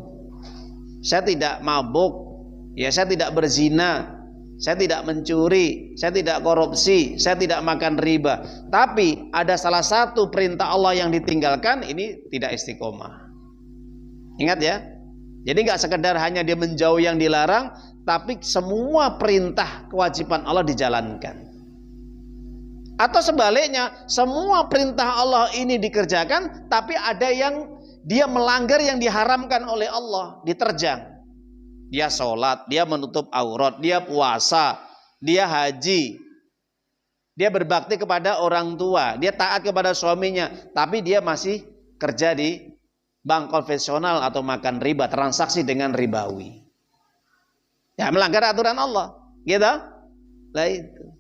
saya tidak mabuk, ya, saya tidak berzina, saya tidak mencuri, saya tidak korupsi, saya tidak makan riba. Tapi ada salah satu perintah Allah yang ditinggalkan, ini tidak istiqomah. Ingat ya. Jadi gak sekedar hanya dia menjauh yang dilarang, tapi semua perintah kewajiban Allah dijalankan. Atau sebaliknya, semua perintah Allah ini dikerjakan, tapi ada yang dia melanggar yang diharamkan oleh Allah, diterjang. Dia sholat, dia menutup aurat, dia puasa, dia haji, dia berbakti kepada orang tua, dia taat kepada suaminya, tapi dia masih kerja di bank konvensional atau makan riba, transaksi dengan ribawi. Ya, melanggar aturan Allah, gitu. Lah itu.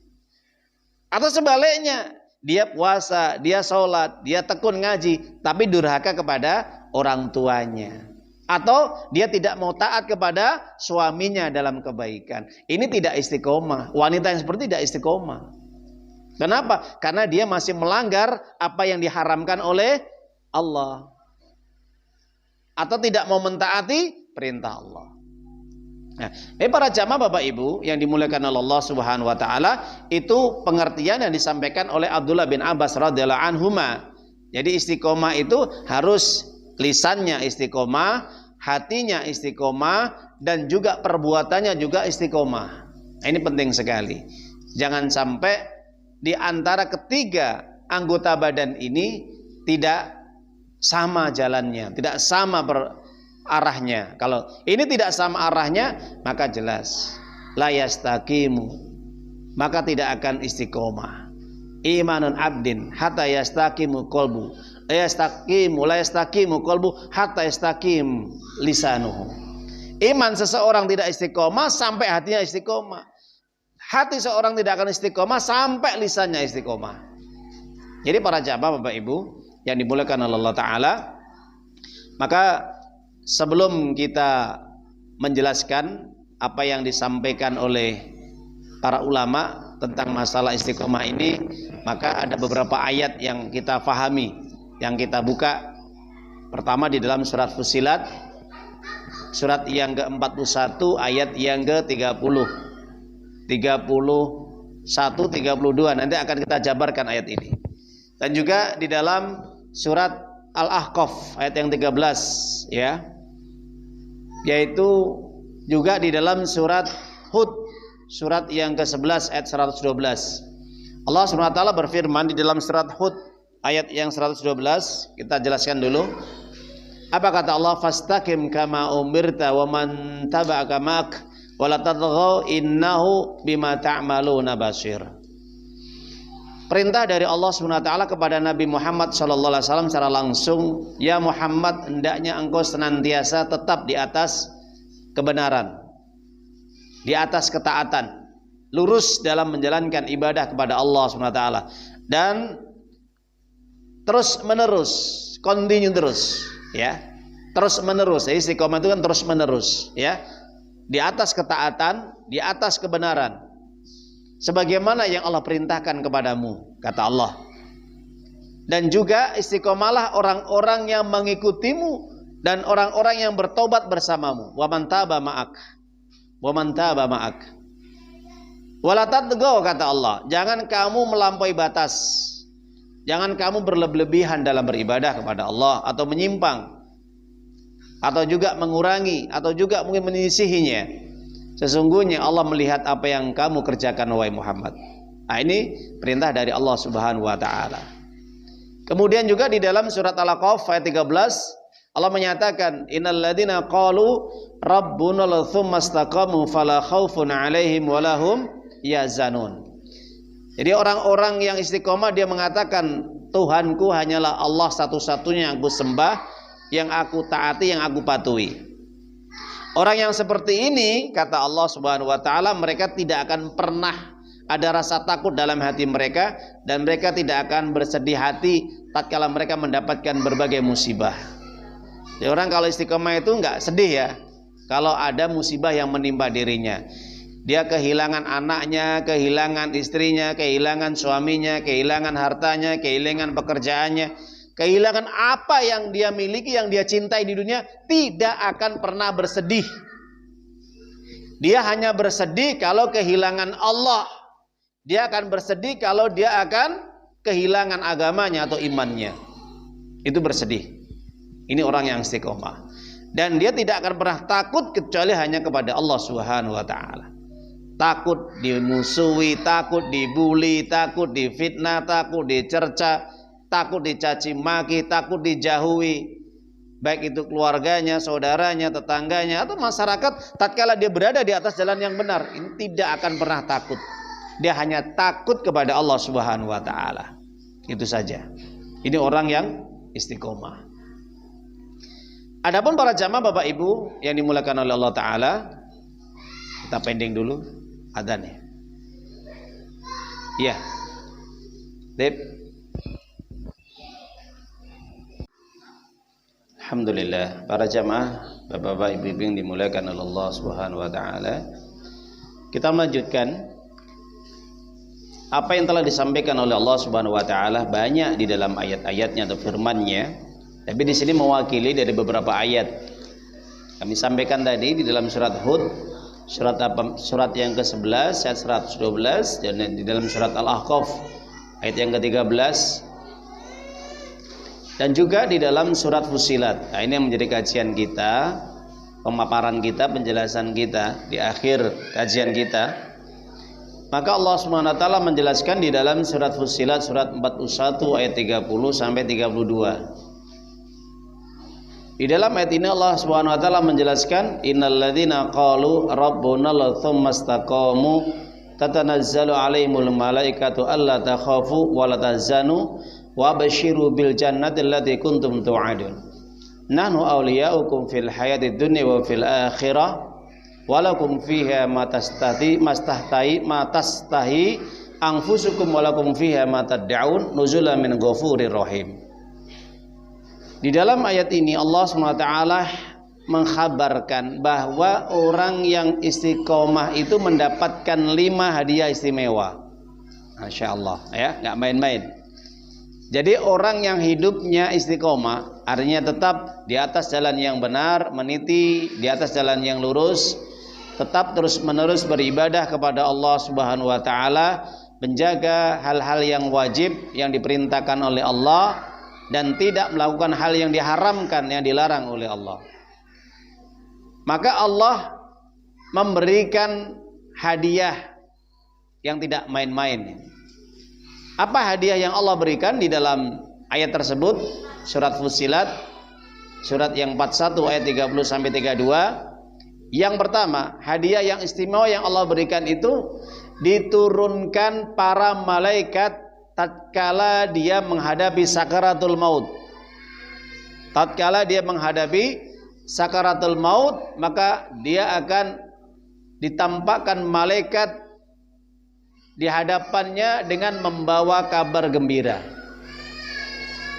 Atau sebaliknya, dia puasa, dia sholat, dia tekun ngaji, tapi durhaka kepada orang tuanya. Atau dia tidak mau taat kepada suaminya dalam kebaikan. Ini tidak istiqomah. Wanita yang seperti tidak istiqomah. Kenapa? Karena dia masih melanggar apa yang diharamkan oleh Allah. Atau tidak mau mentaati perintah Allah. Nah, para jamaah Bapak Ibu yang dimuliakan oleh Allah Subhanahu wa taala, itu pengertian yang disampaikan oleh Abdullah bin Abbas radhiyallahu anhuma. Jadi istiqomah itu harus lisannya istiqomah, hatinya istiqomah, dan juga perbuatannya juga istiqomah. Ini penting sekali. Jangan sampai di antara ketiga anggota badan ini tidak sama jalannya, tidak sama arahnya. Kalau ini tidak sama arahnya, maka jelas la yastaqimu, maka tidak akan istiqomah. Imanun abdin hatta yastaqimu qalbu, la yastaqimu qalbu hatta yastaqim lisanuhu. Iman seseorang tidak istiqomah sampai hatinya istiqomah. Hati seorang tidak akan istiqomah sampai lisannya istiqomah. Jadi para jamaah Bapak Ibu yang dimuliakan oleh Allah Ta'ala, maka sebelum kita menjelaskan apa yang disampaikan oleh para ulama tentang masalah istiqomah ini, maka ada beberapa ayat yang kita fahami, yang kita buka. Pertama di dalam surat Fussilat, surat yang ke-41 ayat yang ke-30, 31, 32. Nanti akan kita jabarkan ayat ini. Dan juga di dalam surat Al-Ahqaf ayat yang 13, ya, yaitu juga di dalam surat Hud surat yang ke-11 ayat 112. Allah SWT berfirman di dalam surat Hud ayat yang 112. Kita jelaskan dulu. Apa kata Allah? Fastaqim kama umirta wa man taba'aka ma'ak wa la tadghaw innahu bima ta'maluna basir. Perintah dari Allah SWT kepada Nabi Muhammad SAW secara langsung, ya Muhammad, hendaknya engkau senantiasa tetap di atas kebenaran, di atas ketaatan, lurus dalam menjalankan ibadah kepada Allah SWT, dan terus menerus, continue terus, ya, terus menerus. Jadi istiqomah itu kan terus menerus, ya, di atas ketaatan, di atas kebenaran, sebagaimana yang Allah perintahkan kepadamu, kata Allah. Dan juga istiqomalah orang-orang yang mengikutimu dan orang-orang yang bertobat bersamamu. Wa man taba ma'ak, wa man taba ma'ak. Wala tadghaw, kata Allah, jangan kamu melampaui batas, jangan kamu berlebihan dalam beribadah kepada Allah, atau menyimpang, atau juga mengurangi, atau juga mungkin menyisihinya. Sesungguhnya Allah melihat apa yang kamu kerjakan, wahai Muhammad. Nah, ini perintah dari Allah Subhanahu wa taala. Kemudian juga di dalam surat Al-Ahqaf ayat 13, Allah menyatakan, innal ladzina qalu rabbuna tsumma istaqamu fala khaufun 'alaihim wa lahum yahzanun. Jadi orang-orang yang istiqomah, dia mengatakan, Tuhanku hanyalah Allah satu-satunya yang aku sembah, yang aku taati, yang aku patuhi. Orang yang seperti ini, kata Allah Subhanahu wa taala, mereka tidak akan pernah ada rasa takut dalam hati mereka, dan mereka tidak akan bersedih hati tatkala mereka mendapatkan berbagai musibah. Jadi orang kalau istiqomah itu enggak sedih, ya, kalau ada musibah yang menimpa dirinya. Dia kehilangan anaknya, kehilangan istrinya, kehilangan suaminya, kehilangan hartanya, kehilangan pekerjaannya, kehilangan apa yang dia miliki, yang dia cintai di dunia, tidak akan pernah bersedih. Dia hanya bersedih kalau kehilangan Allah. Dia akan bersedih kalau dia akan kehilangan agamanya atau imannya. Itu bersedih. Ini orang yang istiqomah. Dan dia tidak akan pernah takut kecuali hanya kepada Allah Subhanahu wa taala. Takut dimusuhi, takut dibuli, takut difitnah, takut dicerca, takut dicaci maki, takut dijauhi, baik itu keluarganya, saudaranya, tetangganya, atau masyarakat. Tatkala dia berada di atas jalan yang benar, ini tidak akan pernah takut. Dia hanya takut kepada Allah Subhanahu wa taala. Itu saja. Ini orang yang istiqomah. Adapun para jamaah Bapak Ibu yang dimuliakan oleh Allah taala, kita pending dulu adzan, ya. Iya. Dep. Alhamdulillah, para jamaah, bapak-bapak, ibu-ibu yang dimuliakan oleh Allah Subhanahu wa taala. Kita melanjutkan apa yang telah disampaikan oleh Allah Subhanahu wa taala, banyak di dalam ayat-ayatnya atau firman-Nya, tapi di sini mewakili dari beberapa ayat. Kami sampaikan tadi di dalam surat Hud, surat yang ke-11 ayat 112, dan di dalam surat Al-Ahqaf ayat yang ke-13, dan juga di dalam surat Fussilat. Nah, ini yang menjadi kajian kita, pemaparan kita, penjelasan kita di akhir kajian kita. Maka Allah Subhanahu wa taala menjelaskan di dalam surat Fussilat surat 41 ayat 30 sampai 32. Di dalam ayat ini Allah Subhanahu wa taala menjelaskan innalladzina qalu rabbuna Allah tsumma istaqamu tatanazzalu alaihimul malaikatu alla takhafu wa la tahzanu wa basyiru bil jannati allati kuntum tu'adun. Nahnu awliya'ukum fil hayatid dunya wa fil akhirah walakum fiha ma tastahi anfusukum walakum fiha ma tad'un nuzulan min ghafurir rahim. Di dalam ayat ini Allah SWT mengkhabarkan bahwa orang yang istiqomah itu mendapatkan 5 hadiah istimewa. Masya Allah ya, nggak main-main. Jadi orang yang hidupnya istiqomah artinya tetap di atas jalan yang benar, meniti di atas jalan yang lurus, tetap terus menerus beribadah kepada Allah Subhanahu wa taala, menjaga hal-hal yang wajib yang diperintahkan oleh Allah dan tidak melakukan hal yang diharamkan, yang dilarang oleh Allah. Maka Allah memberikan hadiah yang tidak main-main. Apa hadiah yang Allah berikan di dalam ayat tersebut? Surat Fussilat, surat yang 41 ayat 30 sampai 32. Yang pertama, hadiah yang istimewa yang Allah berikan itu diturunkan para malaikat tatkala dia menghadapi sakaratul maut. Tatkala dia menghadapi sakaratul maut, maka dia akan ditampakkan malaikat di hadapannya dengan membawa kabar gembira.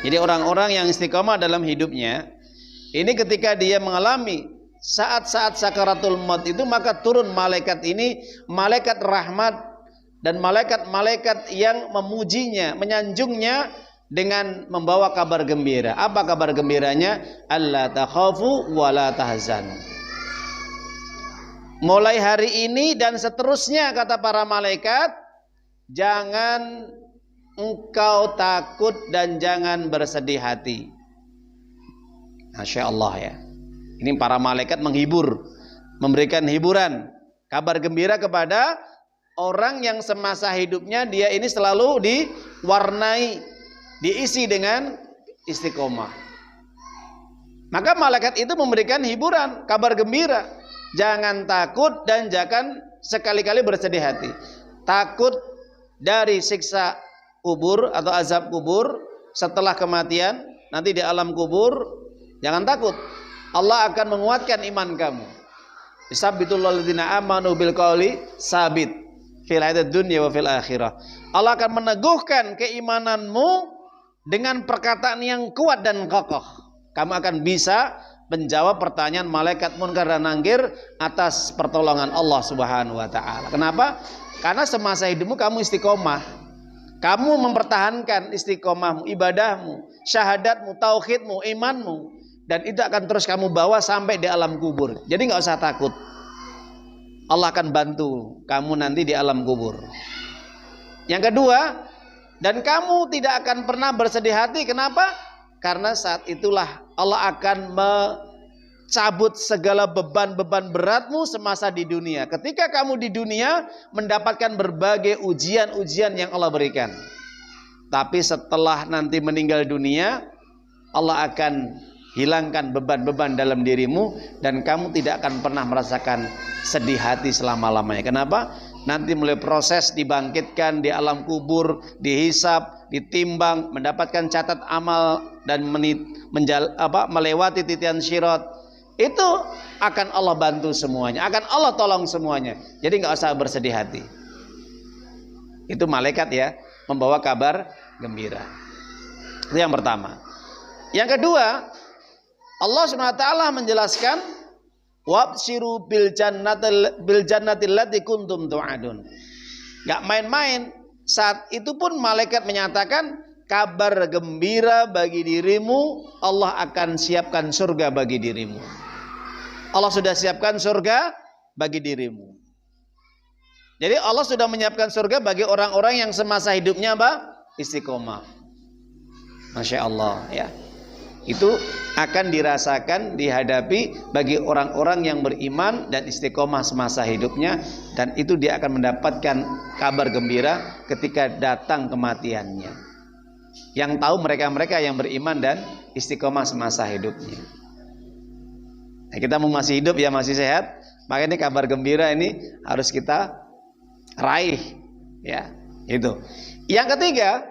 Jadi orang-orang yang istiqomah dalam hidupnya, ini ketika dia mengalami saat-saat sakaratul maut itu, maka turun malaikat ini, malaikat rahmat dan malaikat-malaikat yang memujinya, menyanjungnya dengan membawa kabar gembira. Apa kabar gembiranya? Alla takhafu wa la tahzanu. Mulai hari ini dan seterusnya, kata para malaikat, jangan engkau takut dan jangan bersedih hati. Masya Allah ya. Ini para malaikat menghibur, memberikan hiburan, kabar gembira kepada orang yang semasa hidupnya dia ini selalu diwarnai, diisi dengan istiqomah. Maka malaikat itu memberikan hiburan, kabar gembira. Jangan takut dan jangan sekali-kali bersedih hati. Takut dari siksa kubur atau azab kubur setelah kematian, nanti di alam kubur, jangan takut. Allah akan menguatkan iman kamu. Yusabbitul ladzina amanu bil qauli sabit fil hayatid dunya wa fil akhirah. Allah akan meneguhkan keimananmu dengan perkataan yang kuat dan kokoh. Kamu akan bisa menjawab pertanyaan malaikat munkar dan nakir atas pertolongan Allah Subhanahu wa taala. Kenapa? Karena semasa hidupmu kamu istiqomah. Kamu mempertahankan istiqomahmu, ibadahmu, syahadatmu, tauhidmu, imanmu, dan itu akan terus kamu bawa sampai di alam kubur. Jadi nggak usah takut. Allah akan bantu kamu nanti di alam kubur. Yang kedua, dan kamu tidak akan pernah bersedih hati. Kenapa? Karena saat itulah Allah akan mencabut segala beban-beban beratmu semasa di dunia. Ketika kamu di dunia mendapatkan berbagai ujian-ujian yang Allah berikan. Tapi setelah nanti meninggal dunia, Allah akan hilangkan beban-beban dalam dirimu dan kamu tidak akan pernah merasakan sedih hati selama-lamanya. Kenapa? Nanti mulai proses dibangkitkan di alam kubur, dihisab, ditimbang, mendapatkan catat amal dan melewati titian syirat. Itu akan Allah bantu semuanya, akan Allah tolong semuanya. Jadi nggak usah bersedih hati. Itu malaikat ya, membawa kabar gembira. Itu yang pertama. Yang kedua, Allah SWT menjelaskan wabshiru bil jannati allati kuntum tu'adun. Enggak main-main. Saat itu pun malaikat menyatakan kabar gembira bagi dirimu, Allah akan siapkan surga bagi dirimu. Allah sudah siapkan surga bagi dirimu. Jadi Allah sudah menyiapkan surga bagi orang-orang yang semasa hidupnya apa? Istiqomah. Masya Allah ya. Itu akan dirasakan, dihadapi bagi orang-orang yang beriman dan istiqomah semasa hidupnya, dan itu dia akan mendapatkan kabar gembira ketika datang kematiannya. Yang tahu mereka-mereka yang beriman dan istiqomah semasa hidupnya. Nah, kita mau masih hidup ya, masih sehat, maka ini kabar gembira ini harus kita raih, ya. Itu. Yang ketiga,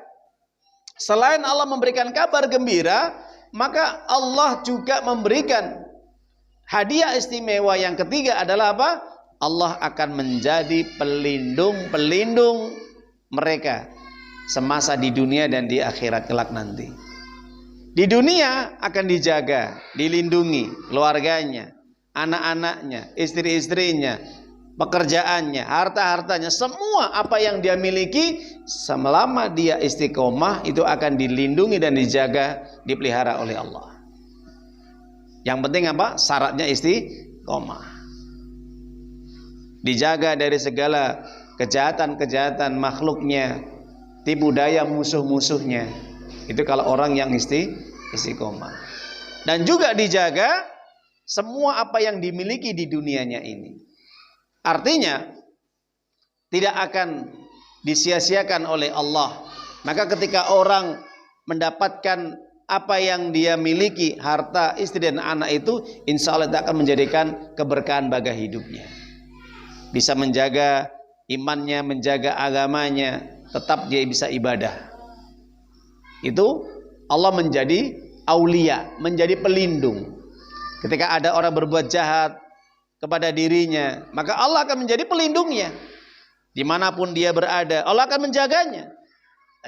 selain Allah memberikan kabar gembira, maka Allah juga memberikan hadiah istimewa yang ketiga adalah apa? Allah akan menjadi pelindung-pelindung mereka semasa di dunia dan di akhirat kelak nanti. Di dunia akan dijaga, dilindungi keluarganya, anak-anaknya, istri-istrinya, pekerjaannya, harta-hartanya, semua apa yang dia miliki selama dia istiqomah itu akan dilindungi dan dijaga, dipelihara oleh Allah. Yang penting apa? Syaratnya istiqomah. Dijaga dari segala kejahatan-kejahatan makhluknya, tipu daya musuh-musuhnya. Itu kalau orang yang istiqomah. Dan juga dijaga semua apa yang dimiliki di dunianya ini. Artinya tidak akan disia-siakan oleh Allah. Maka ketika orang mendapatkan apa yang dia miliki, harta, istri dan anak itu, insya Allah itu akan menjadikan keberkahan bagi hidupnya. Bisa menjaga imannya, menjaga agamanya, tetap dia bisa ibadah. Itu Allah menjadi aulia, menjadi pelindung. Ketika ada orang berbuat jahat kepada dirinya, maka Allah akan menjadi pelindungnya. Dimanapun dia berada, Allah akan menjaganya.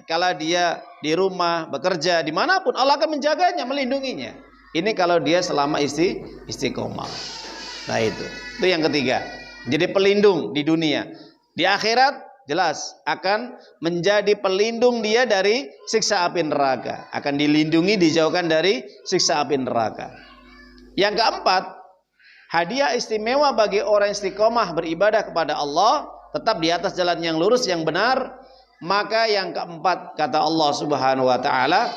Kalau dia di rumah, bekerja, dimanapun, Allah akan menjaganya, melindunginya. Ini kalau dia selama istiqomah. Nah itu yang ketiga. Jadi pelindung di dunia. Di akhirat jelas akan menjadi pelindung dia dari siksa api neraka. Akan dilindungi, dijauhkan dari siksa api neraka. Yang keempat, hadiah istimewa bagi orang istiqomah beribadah kepada Allah, tetap di atas jalan yang lurus, yang benar. Maka yang keempat, kata Allah Subhanahu wa ta'ala,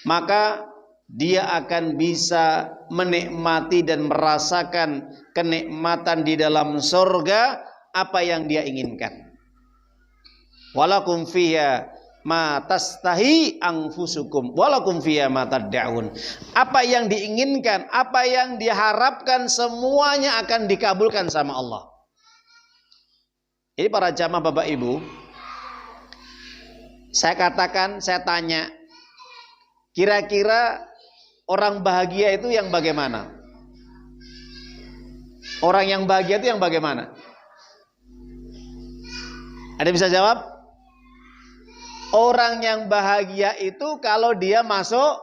maka dia akan bisa menikmati dan merasakan kenikmatan di dalam surga apa yang dia inginkan. Walakum fiha ma tastahi anfusukum walakum fiha ma tad'un. Apa yang diinginkan, apa yang diharapkan, semuanya akan dikabulkan sama Allah. Ini para jamaah Bapak Ibu, saya katakan, saya tanya, kira-kira orang bahagia itu yang bagaimana? Orang yang bahagia itu yang bagaimana? Ada bisa jawab? Orang yang bahagia itu kalau dia masuk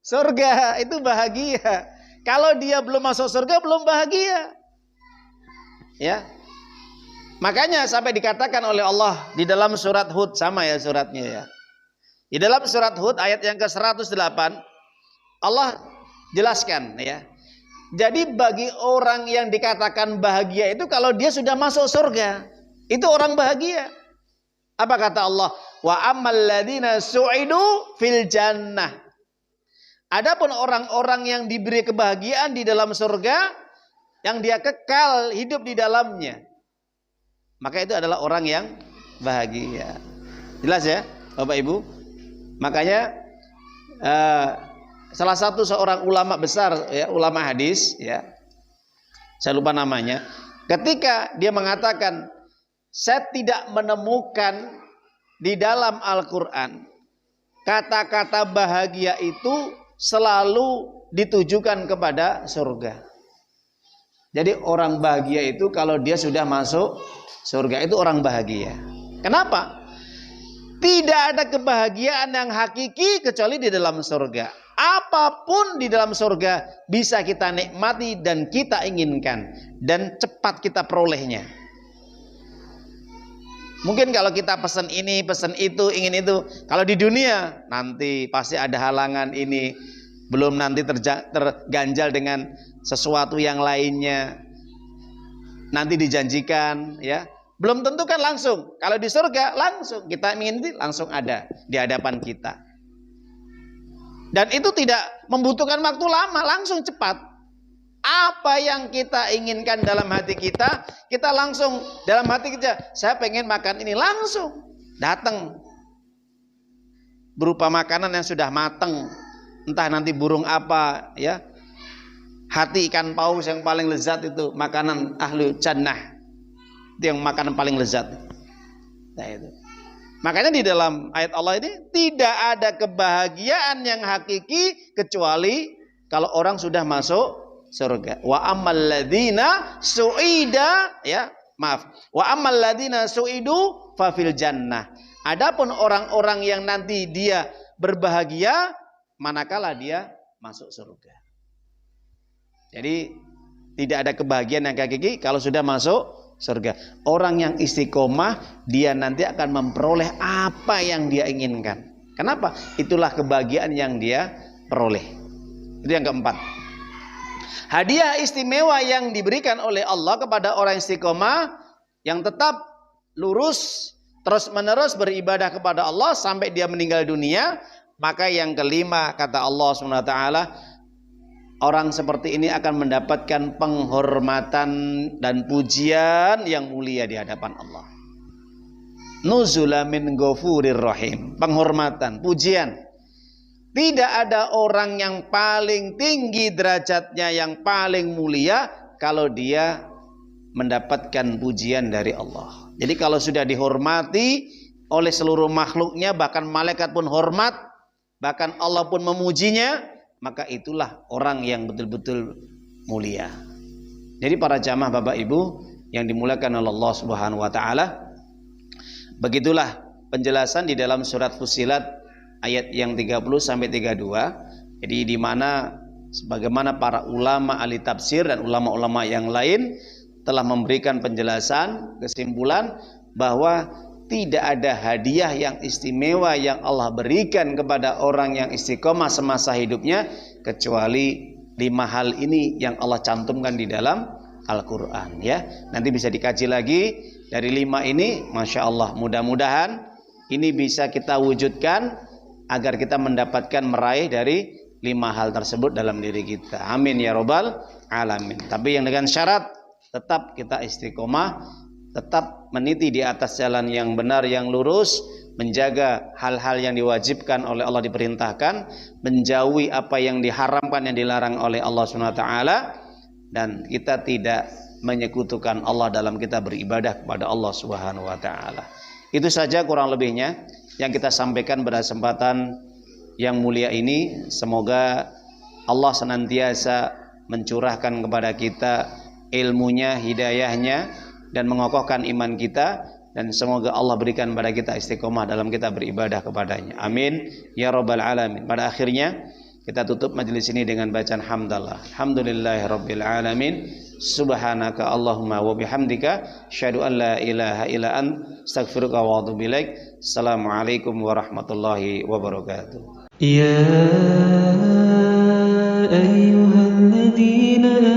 surga, itu bahagia. Kalau dia belum masuk surga, belum bahagia. Ya. Makanya sampai dikatakan oleh Allah di dalam surat Hud, sama ya suratnya ya. Di dalam surat Hud ayat yang ke-108 Allah jelaskan ya. Jadi bagi orang yang dikatakan bahagia itu kalau dia sudah masuk surga, itu orang bahagia. Apa kata Allah? Wa ammal ladzina su'idu fil jannah. Adapun orang-orang yang diberi kebahagiaan di dalam surga, yang dia kekal hidup di dalamnya, maka itu adalah orang yang bahagia. Jelas ya Bapak Ibu? Makanya salah satu seorang ulama besar ya, ulama hadis ya, saya lupa namanya, ketika dia mengatakan, saya tidak menemukan di dalam Al-Quran kata-kata bahagia itu selalu ditujukan kepada surga. Jadi orang bahagia itu kalau dia sudah masuk surga, itu orang bahagia. Kenapa? Tidak ada kebahagiaan yang hakiki kecuali di dalam surga. Apapun di dalam surga bisa kita nikmati dan kita inginkan, dan cepat kita perolehnya. Mungkin kalau kita pesan ini, pesan itu, ingin itu, kalau di dunia nanti pasti ada halangan ini, belum nanti terganjal dengan sesuatu yang lainnya. Nanti dijanjikan ya, belum tentu kan langsung. Kalau di surga langsung kita ingin langsung ada di hadapan kita. Dan itu tidak membutuhkan waktu lama, langsung cepat. Apa yang kita inginkan dalam hati kita, kita langsung dalam hati kita, saya pengen makan ini, langsung datang. Berupa makanan yang sudah matang, entah nanti burung apa ya, Hati ikan paus yang paling lezat itu makanan ahlu jannah. Itu yang makanan paling lezat. Nah itu. Makanya di dalam ayat Allah ini tidak ada kebahagiaan yang hakiki kecuali kalau orang sudah masuk surga. Wa ammal ladzina su'ida, ya, maaf. Wa ammal ladzina su'idu fa fil jannah. Adapun orang-orang yang nanti dia berbahagia manakala dia masuk surga. Jadi tidak ada kebahagiaan yang hakiki kalau sudah masuk surga. Orang yang istiqomah dia nanti akan memperoleh apa yang dia inginkan. Kenapa? Itulah kebahagiaan yang dia peroleh. Itu yang keempat. Hadiah istimewa yang diberikan oleh Allah kepada orang istiqomah yang tetap lurus terus menerus beribadah kepada Allah sampai dia meninggal dunia. Maka yang kelima kata Allah SWT, orang seperti ini akan mendapatkan penghormatan dan pujian yang mulia di hadapan Allah. Nuzula min ghafurir rahim. Penghormatan, pujian. Tidak ada orang yang paling tinggi derajatnya, yang paling mulia kalau dia mendapatkan pujian dari Allah. Jadi kalau sudah dihormati oleh seluruh makhluknya, bahkan malaikat pun hormat, bahkan Allah pun memujinya, maka itulah orang yang betul-betul mulia. Jadi para jamaah Bapak Ibu yang dimuliakan oleh Allah Subhanahu wa taala, begitulah penjelasan di dalam surat Fussilat ayat yang 30 sampai 32. Jadi di mana sebagaimana para ulama ahli tafsir dan ulama-ulama yang lain telah memberikan penjelasan, kesimpulan bahwa tidak ada hadiah yang istimewa yang Allah berikan kepada orang yang istiqomah semasa hidupnya kecuali 5 hal ini yang Allah cantumkan di dalam Al-Quran, ya. Nanti bisa dikaji lagi dari 5 ini, Masya Allah. Mudah-mudahan ini bisa kita wujudkan agar kita mendapatkan meraih dari 5 hal tersebut dalam diri kita. Amin ya robbal alamin. Tapi yang dengan syarat tetap kita istiqomah, tetap meniti di atas jalan yang benar, yang lurus, menjaga hal-hal yang diwajibkan oleh Allah diperintahkan, menjauhi apa yang diharamkan, yang dilarang oleh Allah SWT, dan kita tidak menyekutukan Allah dalam kita beribadah kepada Allah SWT. Itu saja kurang lebihnya yang kita sampaikan pada kesempatan yang mulia ini. Semoga Allah senantiasa mencurahkan kepada kita ilmunya, hidayahnya, dan mengokohkan iman kita, dan semoga Allah berikan kepada kita istiqomah dalam kita beribadah kepadanya. Amin ya rabbal alamin. Pada akhirnya kita tutup majelis ini dengan bacaan hamdallah. Alhamdulillahirabbil alamin. Subhanaka Allahumma wa bihamdika asyhadu an la ilaha illa anta astaghfiruka wa atubu ilaik. Assalamualaikum warahmatullahi wabarakatuh. Ya ayyuhalladzina